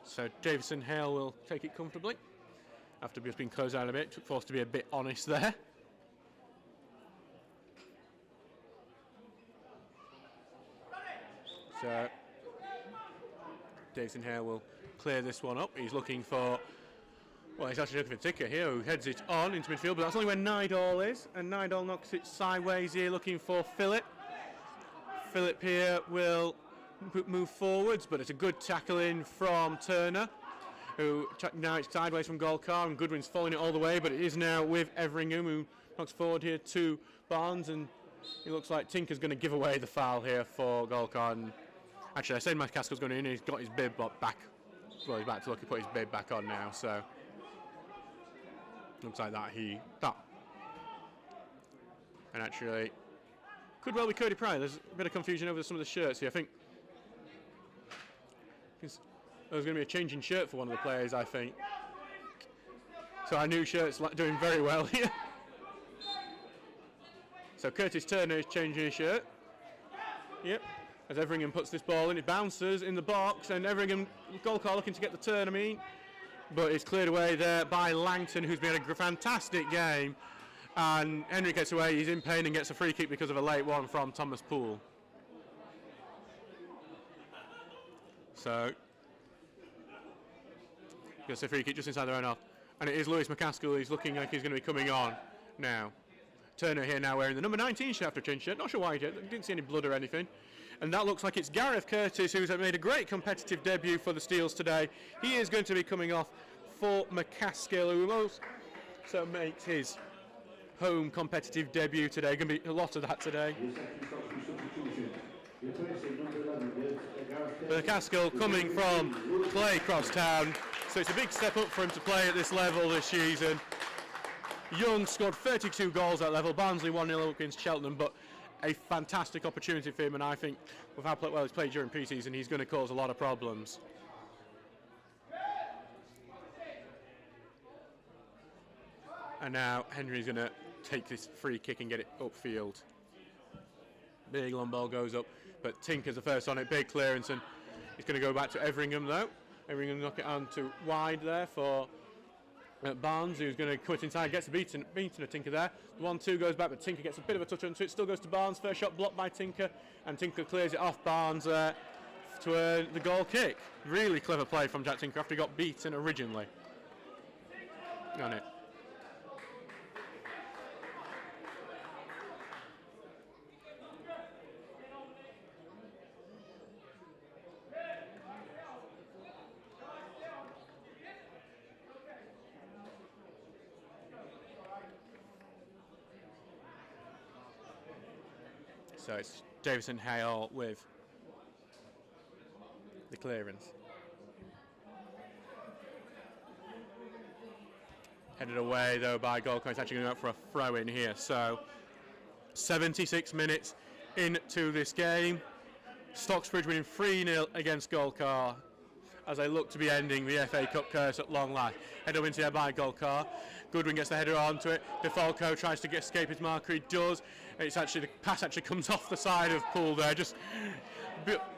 So Davison Hale will take it comfortably after just being closed out a bit. Forced to be a bit honest there. So Davison Hale will clear this one up. He's looking for, well, he's actually looking for Ticker here, who heads it on into midfield, but that's only where Nydall is, and Nydall knocks it sideways here, looking for Phillip. Phillip here will move forwards, but it's a good tackle in from Turner, who now it's sideways from Golcar, and Goodwin's following it all the way, but it is now with Everingham, who knocks forward here to Barnes, and it looks like Tinker's going to give away the foul here for Golcar. And actually, I said McCaskill's going in, he's got his bib back. Well, he's back to look, he put his bib back on now, so looks like that and actually could well be Cody Pryor. There's a bit of confusion over some of the shirts here. I think there's going to be a change in shirt for one of the players, I think. So our new shirt's doing very well here. So Curtis Turner is changing his shirt. Yep. As Everingham puts this ball in, it bounces in the box, and Everingham, Golcar looking to get the turn, but it's cleared away there by Langton, who's been a fantastic game. And Henry gets away, he's in pain and gets a free kick because of a late one from Thomas Poole. So, gets a free kick just inside their own half. And it is Lewis McCaskill who's looking like he's going to be coming on now. Turner here now wearing the number 19 shirt after chin shirt. Not sure why he didn't see any blood or anything. And that looks like it's Gareth Curtis, who's made a great competitive debut for the Steels today. He is going to be coming off for McCaskill, who also makes his home competitive debut today. Going to be a lot of that today. McCaskill coming from Claycross Town, so it's a big step up for him to play at this level this season. Young scored 32 goals at level. Barnsley 1-0 against Cheltenham, but a fantastic opportunity for him, and I think with how well he's played during pre-season, he's going to cause a lot of problems. And now Henry's going to take this free kick and get it upfield. Big long ball goes up, but Tinker's the first on it. Big clearance, and he's going to go back to Everingham though. Everingham knock it on to wide there for Barnes, who's going to quit inside, gets a beaten a Tinker there. The 1-2 goes back, but Tinker gets a bit of a touch onto it. Still goes to Barnes. First shot blocked by Tinker, and Tinker clears it off Barnes to earn the goal kick. Really clever play from Jack Tinker after he got beaten originally. On it. So it's Davison Hale with the clearance. Headed away though by Golcar. It's actually going out for a throw in here. So 76 minutes into this game. Stocksbridge winning 3-0 against Golcar as they look to be ending the FA Cup curse at long last. Head up into there by Golcar. Goodwin gets the header onto it. DeFalco tries to escape his marker. He does. It's actually, the pass actually comes off the side of Poole there.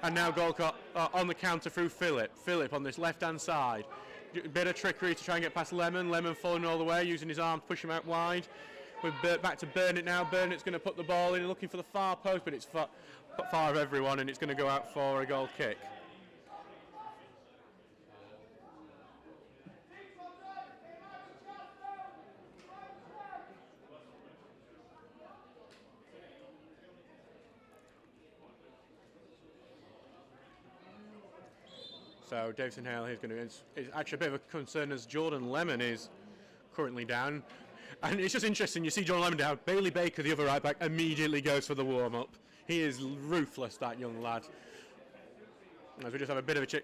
And now Golcar on the counter through Phillip. Phillip on this left-hand side. Bit of trickery to try and get past Lemon. Lemon falling all the way, using his arm to push him out wide. We're back to Burnett now. Burnett's going to put the ball in, looking for the far post, but it's far of everyone, and it's going to go out for a goal kick. So Davison Hale is going to. It's actually a bit of a concern as Jordan Lemon is currently down, and it's just interesting. You see Jordan Lemon down. Bailey Baker, the other right back, immediately goes for the warm up. He is ruthless, that young lad. As we just have a bit of a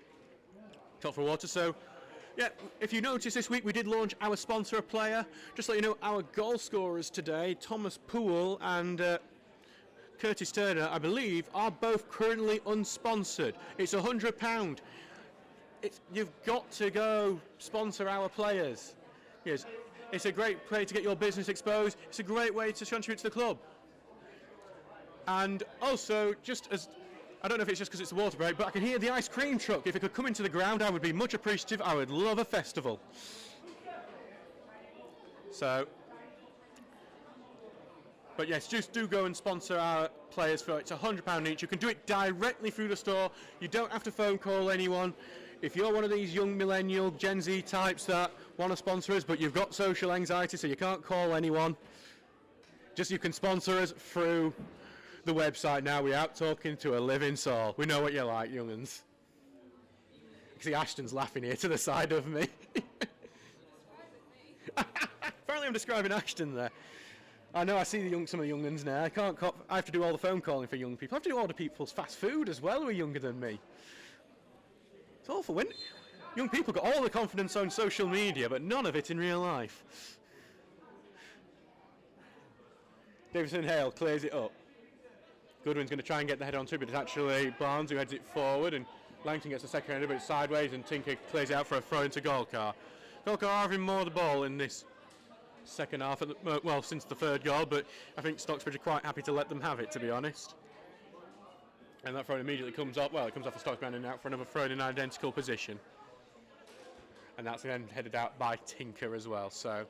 top for water. So, yeah, if you notice this week we did launch our sponsor a player. Just to let you know, our goal scorers today, Thomas Poole and Curtis Turner, I believe, are both currently unsponsored. It's £100. You've got to go sponsor our players. Yes, it's a great way to get your business exposed. It's a great way to contribute to the club. And also, just as, I don't know if it's just because it's a water break, but I can hear the ice cream truck. If it could come into the ground, I would be much appreciative. I would love a festival. So, but yes, just do go and sponsor our players for it's £100 each. You can do it directly through the store. You don't have to phone call anyone. If you're one of these young millennial Gen Z types that want to sponsor us, but you've got social anxiety, so you can't call anyone, just you can sponsor us through the website. Now we're out talking to a living soul. We know what you're like, young'uns. I see Ashton's laughing here to the side of me. Apparently I'm describing Ashton there. I know, I see some of the young'uns now. I have to do all the phone calling for young people. I have to do all the people's fast food as well who are younger than me. It's awful when young people got all the confidence on social media, but none of it in real life. Davison Hale clears it up. Goodwin's going to try and get the head onto it, but it's actually Barnes who heads it forward, and Langton gets the second header, but it's sideways, and Tinker clears it out for a throw into Golcar. Golcar having more of the ball in this second half, since the third goal, but I think Stocksbridge are quite happy to let them have it, to be honest. And that throw immediately comes up. Well, it comes off a Stocksbridge and out for another throw in an identical position. And that's then headed out by Tinker as well. So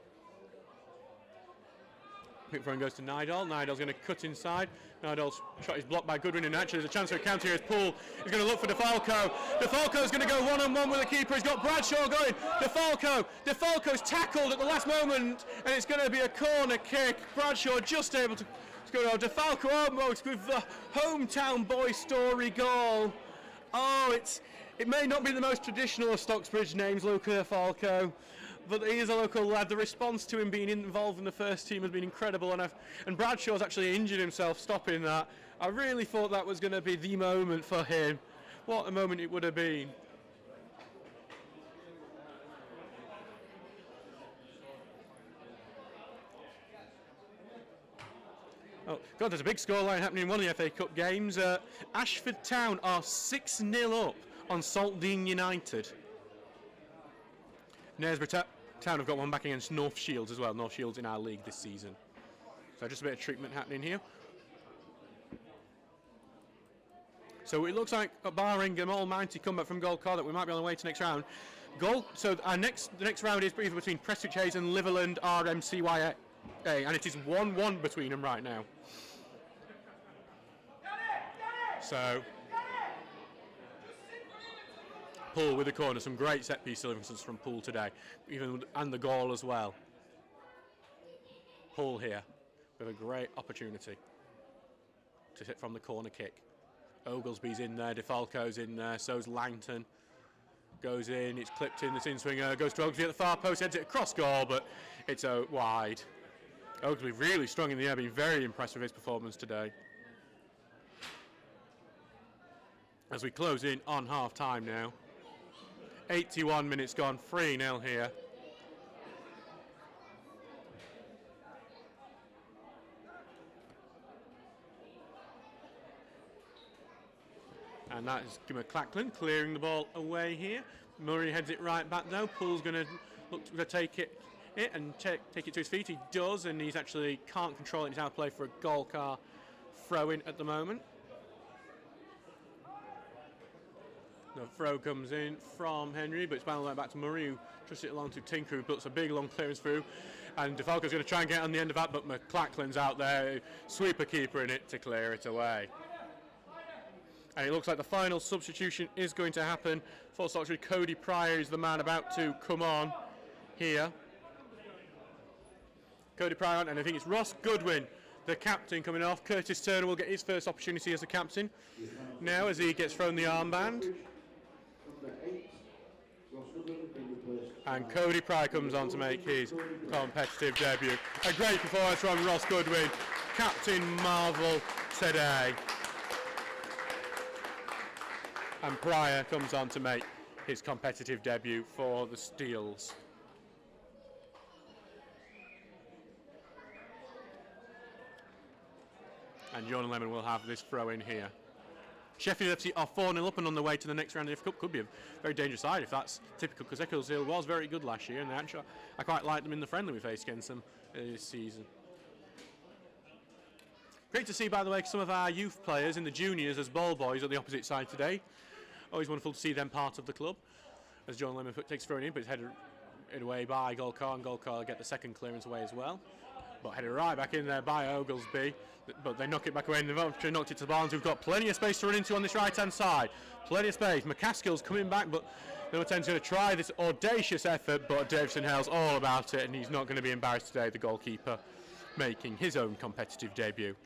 Quick throw goes to Nidal. Nidal's going to cut inside. Nidal's shot is blocked by Goodwin, and actually there's a chance for a counter here as Poole is going to look for DeFalco. DeFalco's going to go one-on-one with the keeper. He's got Bradshaw going. DeFalco's tackled at the last moment, and it's going to be a corner kick. Bradshaw just able to go down. DeFalco almost with the hometown boy story goal. Oh, it may not be the most traditional of Stocksbridge names, Luca DeFalco, but he is a local lad. The response to him being involved in the first team has been incredible, and Bradshaw's actually injured himself stopping that. I really thought that was going to be the moment for him. What a moment it would have been. Oh, God, there's a big scoreline happening in one of the FA Cup games. Ashford Town are 6-0 up on Saltdean United. Knaresborough Town have got one back against North Shields as well. North Shields in our league this season. So just a bit of treatment happening here. So it looks like barring an almighty comeback from Golcar that we might be on the way to next round. So the next round is either between Prestwich Hayes and Liverland RMCYA, and it is 1-1 between them right now. So Poole with the corner, some great set piece deliverances from Poole today, and the goal as well. Poole here with a great opportunity to hit from the corner kick. Oglesby's in there, DeFalco's in there, so's Langton. Goes in, it's clipped in, the in-swinger goes to Oglesby at the far post, heads it across goal, but it's wide. Oglesby really strong in the air, been very impressed with his performance today. As we close in on half-time now. 81 minutes gone, 3-0 here. And that is McLachlan clearing the ball away here. Murray heads it right back though. Poole's going to look to take it and take it to his feet. He does, and he's actually can't control it. He's out of play for a Golcar throw-in at the moment. The throw comes in from Henry, but it's bounced back to Murray, who trusts it along to Tinker, who puts a big long clearance through. And DeFalco's going to try and get on the end of that, but McLachlan's out there, sweeper keeper in it to clear it away. And it looks like the final substitution is going to happen for Stocksbridge. Cody Pryor is the man about to come on here. Cody Pryor on, and I think it's Ross Goodwin, the captain, coming off. Curtis Turner will get his first opportunity as a captain now as he gets thrown the armband. And Cody Pryor comes on to make his competitive debut. A great performance from Ross Goodwin, Captain Marvel today. And Pryor comes on to make his competitive debut for the Steels. And Jordan Lemon will have this throw in here. Sheffield FC are 4-0 up and on the way to the next round of the FA Cup. Could be a very dangerous side if that's typical, because Ecclesfield was very good last year, and actually, I quite liked them in the friendly we faced against them this season. Great to see, by the way, some of our youth players in the juniors as ball boys on the opposite side today. Always wonderful to see them part of the club. As John Lemon takes thrown in, but it's headed away by Golcar, and Golcar get the second clearance away as well. But headed right back in there by Oglesby, but they knock it back away, and they've actually knocked it to Barnes, who've got plenty of space to run into on this right-hand side. Plenty of space. McCaskill's coming back, but Little Ten's going to try this audacious effort, but Davison Hale's all about it, and he's not going to be embarrassed today, the goalkeeper, making his own competitive debut.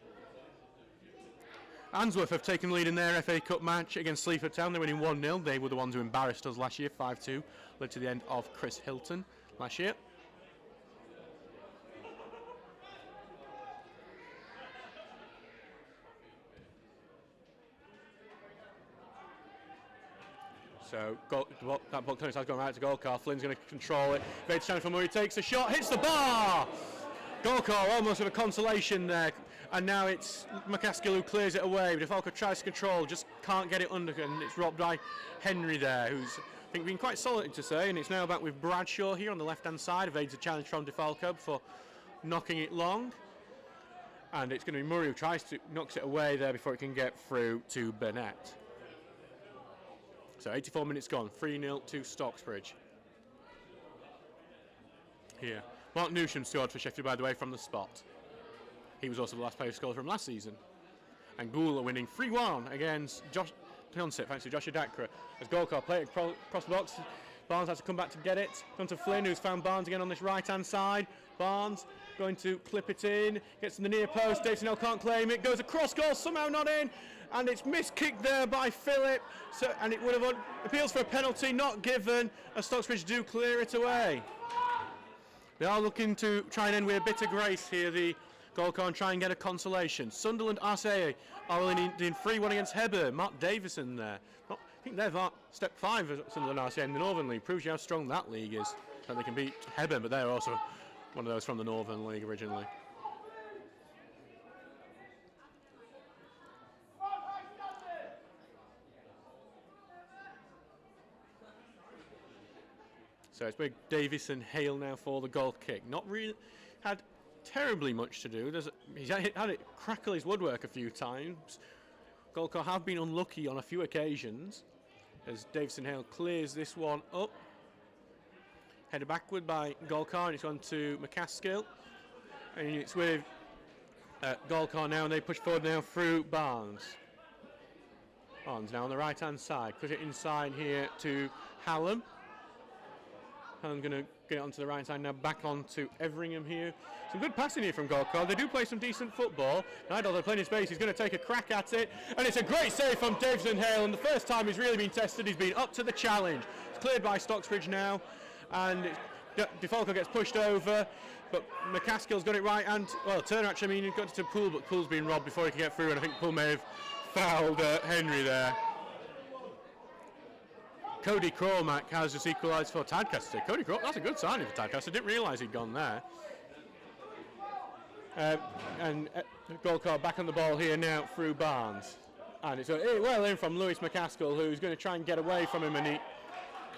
Answorth have taken lead in their FA Cup match against Sleaford Town. They're winning 1-0. They were the ones who embarrassed us last year, 5-2, led to the end of Chris Hilton last year. So that ball has gone right to Golcar. Flynn's going to control it. Vade's trying for Murray, takes a shot, hits the bar! Golcar almost with a consolation there. And now it's McCaskill who clears it away. DeFalco tries to control, just can't get it under, and it's robbed by Henry there, who's I think been quite solid to say. And it's now back with Bradshaw here on the left-hand side. Evades a challenge from DeFalco for knocking it long. And it's going to be Murray who knocks it away there before it can get through to Burnett. So 84 minutes gone, 3-0 to Stocksbridge. Here. Mark Newsham scored for Sheffield, by the way, from the spot. He was also the last player who scored from last season. And Gula winning 3-1 against Josh Adakra as Golcar played across the box. Barnes has to come back to get it. Gone to Flynn, who's found Barnes again on this right-hand side. Barnes going to clip it in, gets to the near post. Davison Hale can't claim it, goes across goal, somehow not in, and it's miskicked there by Phillip. So, and it would have appeals for a penalty, not given, as Stocksbridge do clear it away. They are looking to try and end with a bit of grace here, the Golcar, and try and get a consolation. Sunderland Arcee are only needing 3-1 against Hebburn. Mark Davison there. I think they're step 5 of Sunderland Arcee in the Northern League. Proves you how strong that league is. That they can beat Hebburn, but they're also one of those from the Northern League originally. So it's big Davison Hale now for the goal kick. Not really had terribly much to do. He's had it crackle his woodwork a few times. Golcar have been unlucky on a few occasions as Davison Hale clears this one up. Headed backward by Golcar, and it's on to McCaskill. And it's with Golcar now, and they push forward now through Barnes. Barnes now on the right-hand side. Put it inside here to Hallam. Hallam's going to get it onto the right side now, back on to Everingham here. Some good passing here from Golcar. They do play some decent football. Nidal, they're plenty of space. He's going to take a crack at it. And it's a great save from Davison Hale. And the first time he's really been tested, he's been up to the challenge. It's cleared by Stocksbridge now. And DeFalco gets pushed over. But McCaskill's got it right. And, well, Turner actually, he got to Poole, but Poole's been robbed before he could get through. And I think Poole may have fouled Henry there. Cody Cormack has just equalised for Tadcaster. Cody Cormack, that's a good signing for Tadcaster. I didn't realise he'd gone there. And Golcar back on the ball here now through Barnes. And it's well in from Lewis McCaskill, who's going to try and get away from him. And he's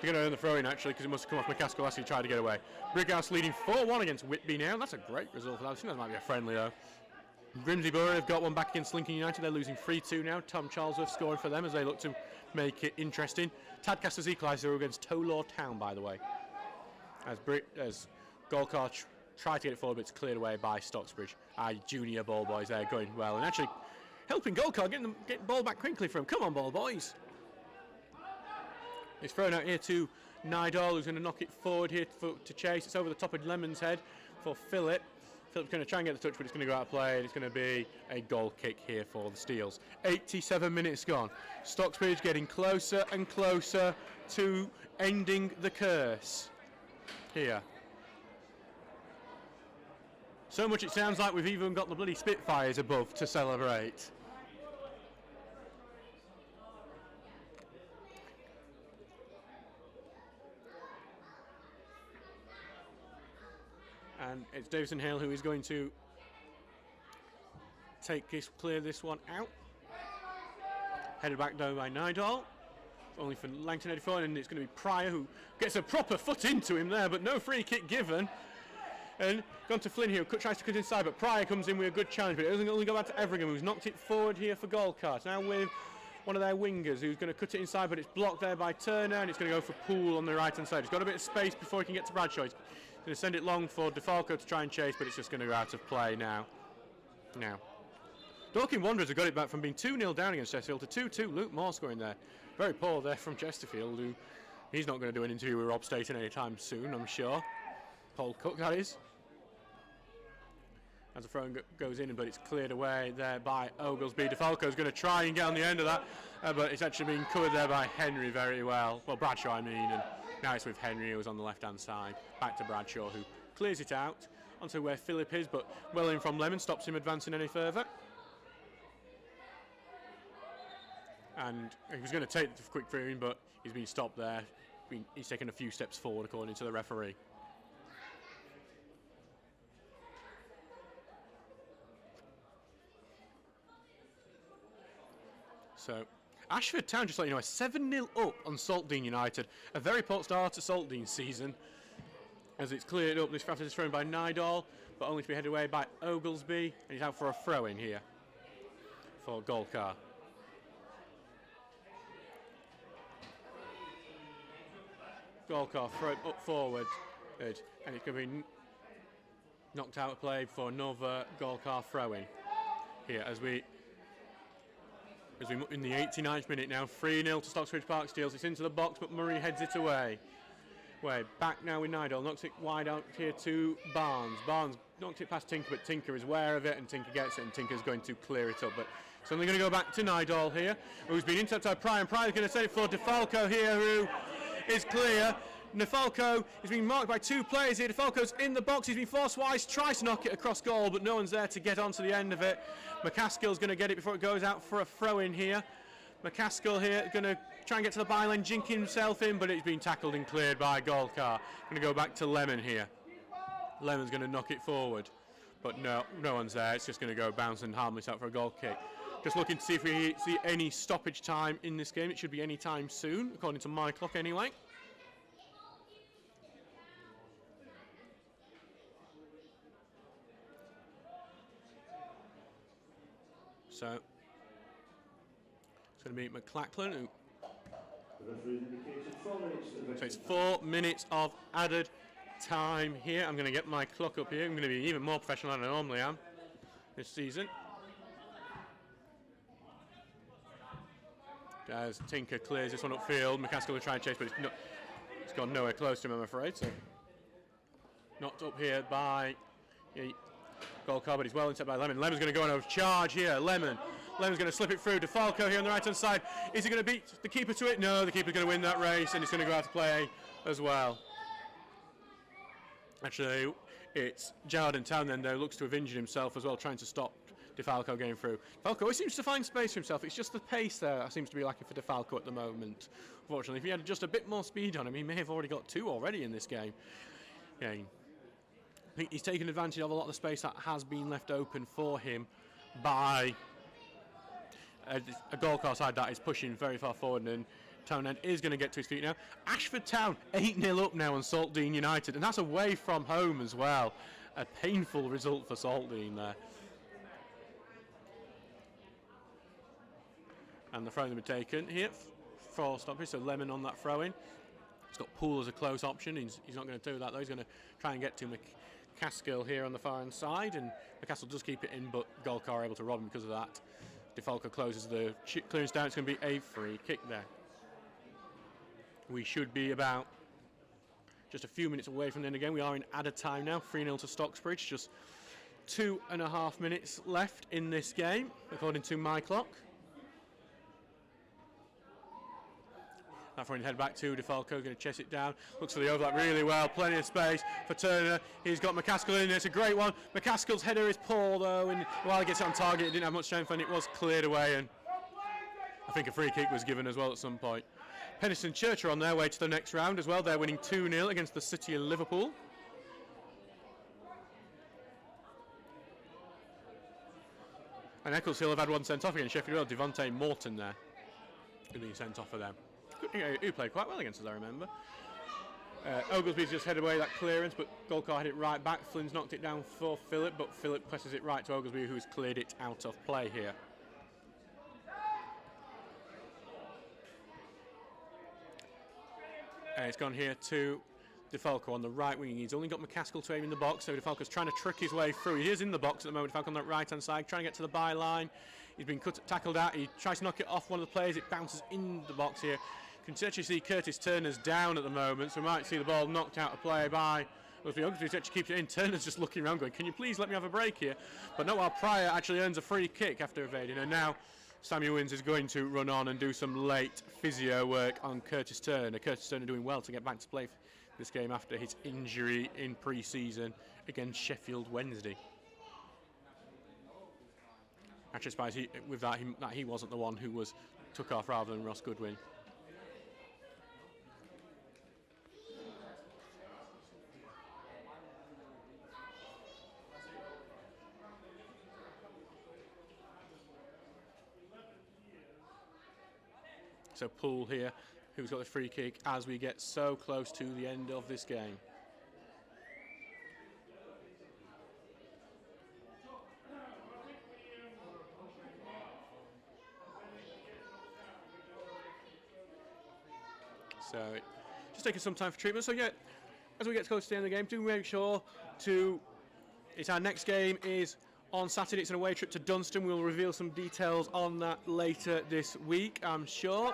going to earn the throw-in, actually, because it must have come off McCaskill as he tried to get away. Brighouse leading 4-1 against Whitby now. That's a great result for that. I think that might be a friendly, though. Grimsby Borough have got one back against Lincoln United. They're losing 3-2 now. Tom Charlesworth scoring for them as they look to make it interesting. Tadcaster's equaliser against Tolaw Town, by the way. As Golcar tried to get it forward, but it's cleared away by Stocksbridge. Junior ball boys there going well. And actually helping Golcar, getting the ball back quickly for him. Come on, ball boys. It's thrown out here to Nidal, who's going to knock it forward here to chase. It's over the top of Lemon's head for Phillip. Philip's going to try and get the touch, but it's going to go out of play, and it's going to be a goal kick here for the Steels. 87 minutes gone. Stocksbridge getting closer and closer to ending the curse here. So much it sounds like we've even got the bloody Spitfires above to celebrate. And it's Davison Hale who is going to clear this one out. Headed back down by Nidal. Only for Langton 84, and it's going to be Pryor who gets a proper foot into him there, but no free kick given. And gone to Flynn here, who tries to cut inside, but Pryor comes in with a good challenge, but it doesn't only go back to Everingham, who's knocked it forward here for Golcar. Now with one of their wingers who's going to cut it inside, but it's blocked there by Turner, and it's going to go for Poole on the right-hand side. He's got a bit of space before he can get to Bradshaw. He's going to send it long for DeFalco to try and chase, but it's just going to go out of play now. Dorking Wanderers have got it back from being 2-0 down against Chesterfield to 2-2. Luke Moore scoring there. Very poor there from Chesterfield, who he's not going to do an interview with Rob Staten anytime soon, I'm sure. Paul Cook, that is. As the throw goes in, but it's cleared away there by Oglesby. DeFalco's going to try and get on the end of that, but it's actually been covered there by Henry very well. Well, Bradshaw, I mean, and now it's with Henry, who's on the left-hand side. Back to Bradshaw, who clears it out onto where Phillip is, but well in from Lemon, stops him advancing any further. And he was going to take the quick through, but he's been stopped there. He's taken a few steps forward, according to the referee. So, Ashford Town, just let you know, are 7-0 up on Saltdean United. A very poor start to Saltdean season, as it's cleared up. This after this thrown by Nidal, but only to be headed away by Oglesby, and he's out for a throw-in here for Golcar. Golcar throw it up forward, and it's going to be Knocked out of play for another Golcar throw-in here as we in the 89th minute now. 3-0 to Stocksbridge Park Steels. It's into the box, but Murray heads it away. Back now with Nidal, knocks it wide out here to Barnes. Barnes knocked it past Tinker, but Tinker is aware of it, and Tinker gets it, and Tinker's going to clear it up. But it's only going to go back to Nidal here, who's been intercepted by Pryor, and Pryor's going to set it for DeFalco here, who is clear. DeFalco is being marked by two players here. DeFalco's in the box, he's been forced twice, tries to knock it across goal, but no one's there to get onto the end of it. McCaskill's going to get it before it goes out for a throw-in here. McCaskill here going to try and get to the byline, jinking himself in, but it's been tackled and cleared by Golcar. Going to go back to Lemon here. Lemon's going to knock it forward, but no one's there. It's just going to go bouncing harmless out for a goal kick. Just looking to see if we see any stoppage time in this game. It should be any time soon, according to my clock anyway. So it's going to be McLachlan who. So it's 4 minutes of added time here. I'm going to get my clock up here. I'm going to be even more professional than I normally am this season. As Tinker clears this one upfield, McCaskill will try and chase, but it's gone nowhere close to him, I'm afraid. So knocked up here by Golcar, but he's well intercepted by Lemon. Lemon's going to go on a charge here. Lemon's going to slip it through. DeFalco here on the right-hand side. Is he going to beat the keeper to it? No, the keeper's going to win that race, and it's going to go out to play as well. Actually, it's Jarden Town then, though, looks to have injured himself as well, trying to stop DeFalco getting through. DeFalco always seems to find space for himself. It's just the pace there that seems to be lacking for DeFalco at the moment. Unfortunately, if he had just a bit more speed on him, he may have already got two already in this game. Yeah, I think he's taken advantage of a lot of the space that has been left open for him by a Golcar side that is pushing very far forward, and Townend is going to get to his feet now. Ashford Town 8-0 up now on Saltdean United, and that's away from home as well. A painful result for Saltdean there. And the throw has been taken here for Stockbridge, so Lemon on that throw-in. He's got Poole as a close option. He's not going to do that though. He's going to try and get to McCaskill here on the far hand side, and McCaskill does keep it in, but Golcar able to rob him because of that. DeFalco closes the clearance down. It's going to be a free kick there. We should be about just a few minutes away from the end again. We are in added time now. 3-0 to Stocksbridge. Just 2.5 minutes left in this game, according to my clock. That front head back to DeFalco, going to chase it down. Looks for the overlap really well. Plenty of space for Turner. He's got McCaskill in there. It's a great one. McCaskill's header is poor though, and while he gets it on target, it didn't have much strength, and it was cleared away. And I think a free kick was given as well at some point. Penistone Church are on their way to the next round as well. They're winning 2-0 against the City of Liverpool. And Eccleshill have had one sent off against Sheffield Wednesday. Devontae Morton there, who's been sent off for them. Who played quite well against us, I remember. Oglesby's just headed away that clearance, but Golcar had it right back. Flynn's knocked it down for Phillip, but Phillip presses it right to Oglesby, who's cleared it out of play here. And it's gone here to DeFalco on the right wing. He's only got McCaskill to aim in the box, so DeFalco's trying to trick his way through. He is in the box at the moment. DeFalco on that right-hand side, trying to get to the byline. He's been tackled out. He tries to knock it off one of the players. It bounces in the box here. You can actually see Curtis Turner's down at the moment, so we might see the ball knocked out of play by Oglesby. Actually keeps it in. Turner's just looking around going, can you please let me have a break here? But no, while Pryor actually earns a free kick after evading, and now Samuel Wins is going to run on and do some late physio work on Curtis Turner. Curtis Turner doing well to get back to play for this game after his injury in pre-season against Sheffield Wednesday. Actually, surprised with that he wasn't the one who was took off rather than Ross Goodwin. So Poole here, who's got the free kick as we get so close to the end of this game. So just taking some time for treatment. So yeah, as we get close to the end of the game, do make sure to our next game is on Saturday. It's an away trip to Dunstan. We'll reveal some details on that later this week, I'm sure.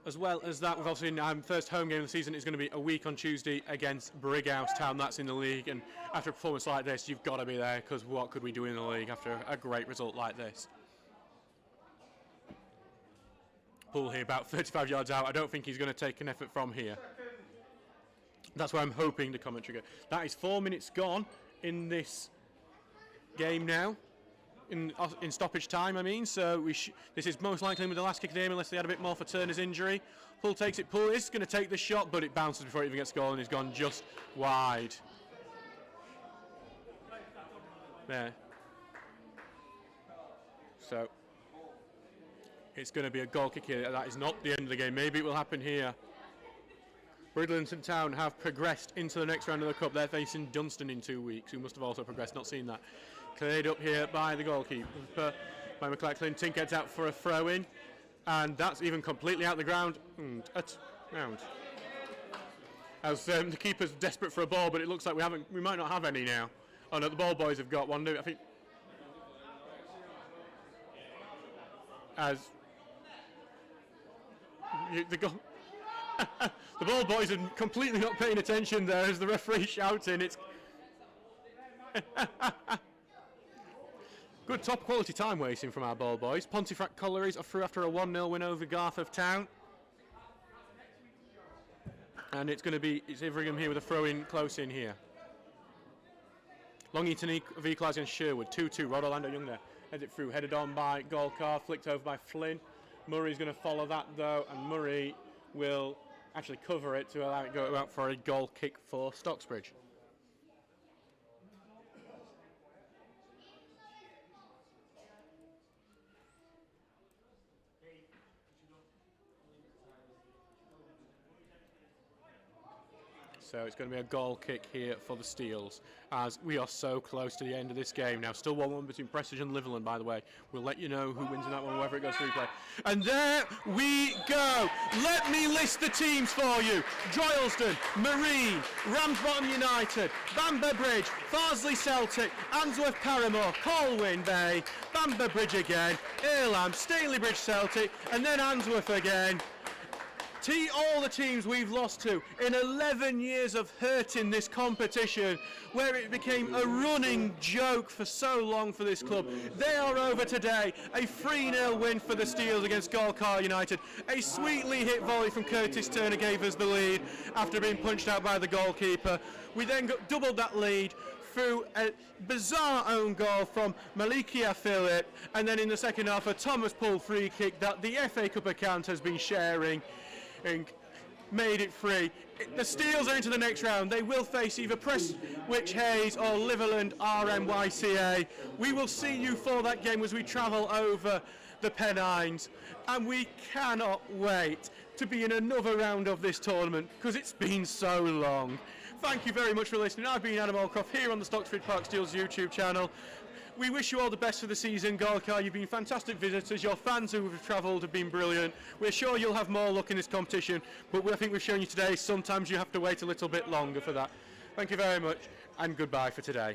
As well as that, we've obviously first home game of the season is going to be a week on Tuesday against Brighouse Town. That's in the league, and after a performance like this, you've got to be there, because what could we do in the league after a great result like this? Poole here about 35 yards out. I don't think he's going to take an effort from here. That's where I'm hoping the commentary goes. That is 4 minutes gone in this game now. In stoppage time, I mean, so this is most likely with the last kick of the game, unless they had a bit more for Turner's injury. Poole takes it. Poole is going to take the shot, but it bounces before it even gets goal, and he's gone just wide. There. So it's going to be a goal kick here. That is not the end of the game. Maybe it will happen here. Bridlington Town have progressed into the next round of the cup. They're facing Dunstan in 2 weeks, who must have also progressed. Not seen that. Cleared up here by the goalkeeper, by McLachlan. Tink gets out for a throw-in, and that's even completely out the ground. Round. As the keeper's desperate for a ball, but it looks like we might not have any now. Oh no, the ball boys have got one. I think as the ball boys are completely not paying attention there as the referee shouting. It's good top quality time wasting from our ball boys. Pontefract Collieries are through after a 1-0 win over Garth of Town. And it's Iveringham here with a throw-in close in here. Long Eaton have equalised against Sherwood. 2-2. Rod Orlando Young there. Heads it through. Headed on by Golcar. Flicked over by Flynn. Murray's going to follow that though. And Murray will actually cover it to allow it to go out for a goal kick for Stocksbridge. So it's going to be a goal kick here for the Steels, as we are so close to the end of this game now. Still 1-1 between Prestige and Liverland, by the way. We'll let you know who wins in that one, whether it goes to replay. And there we go. Let me list the teams for you. Droylsden, Marine, Ramsbottom United, Bamber Bridge, Farsley Celtic, Answorth Paramore, Colwyn Bay, Bamber Bridge again, Earlham, Stalybridge Celtic, and then Answorth again. All the teams we've lost to in 11 years of hurting this competition, where it became a running joke for so long for this club. They are over today. A 3-0 win for the Steels against Golcar United. A sweetly hit volley from Curtis Turner gave us the lead after being punched out by the goalkeeper. We then doubled that lead through a bizarre own goal from Malikia Phillip, and then in the second half a Thomas Poole free kick that the FA Cup account has been sharing and made it free. The Steels are into the next round. They will face either Prestwich Hayes or Liverland RMYCA. We will see you for that game as we travel over the Pennines, and we cannot wait to be in another round of this tournament because it's been so long. Thank you very much for listening. I've been Adam Allcroft here on the Stocksbridge Park Steels YouTube channel. We wish you all the best for the season, Golcar. You've been fantastic visitors. Your fans who have travelled have been brilliant. We're sure you'll have more luck in this competition, but I think we've shown you today sometimes you have to wait a little bit longer for that. Thank you very much, and goodbye for today.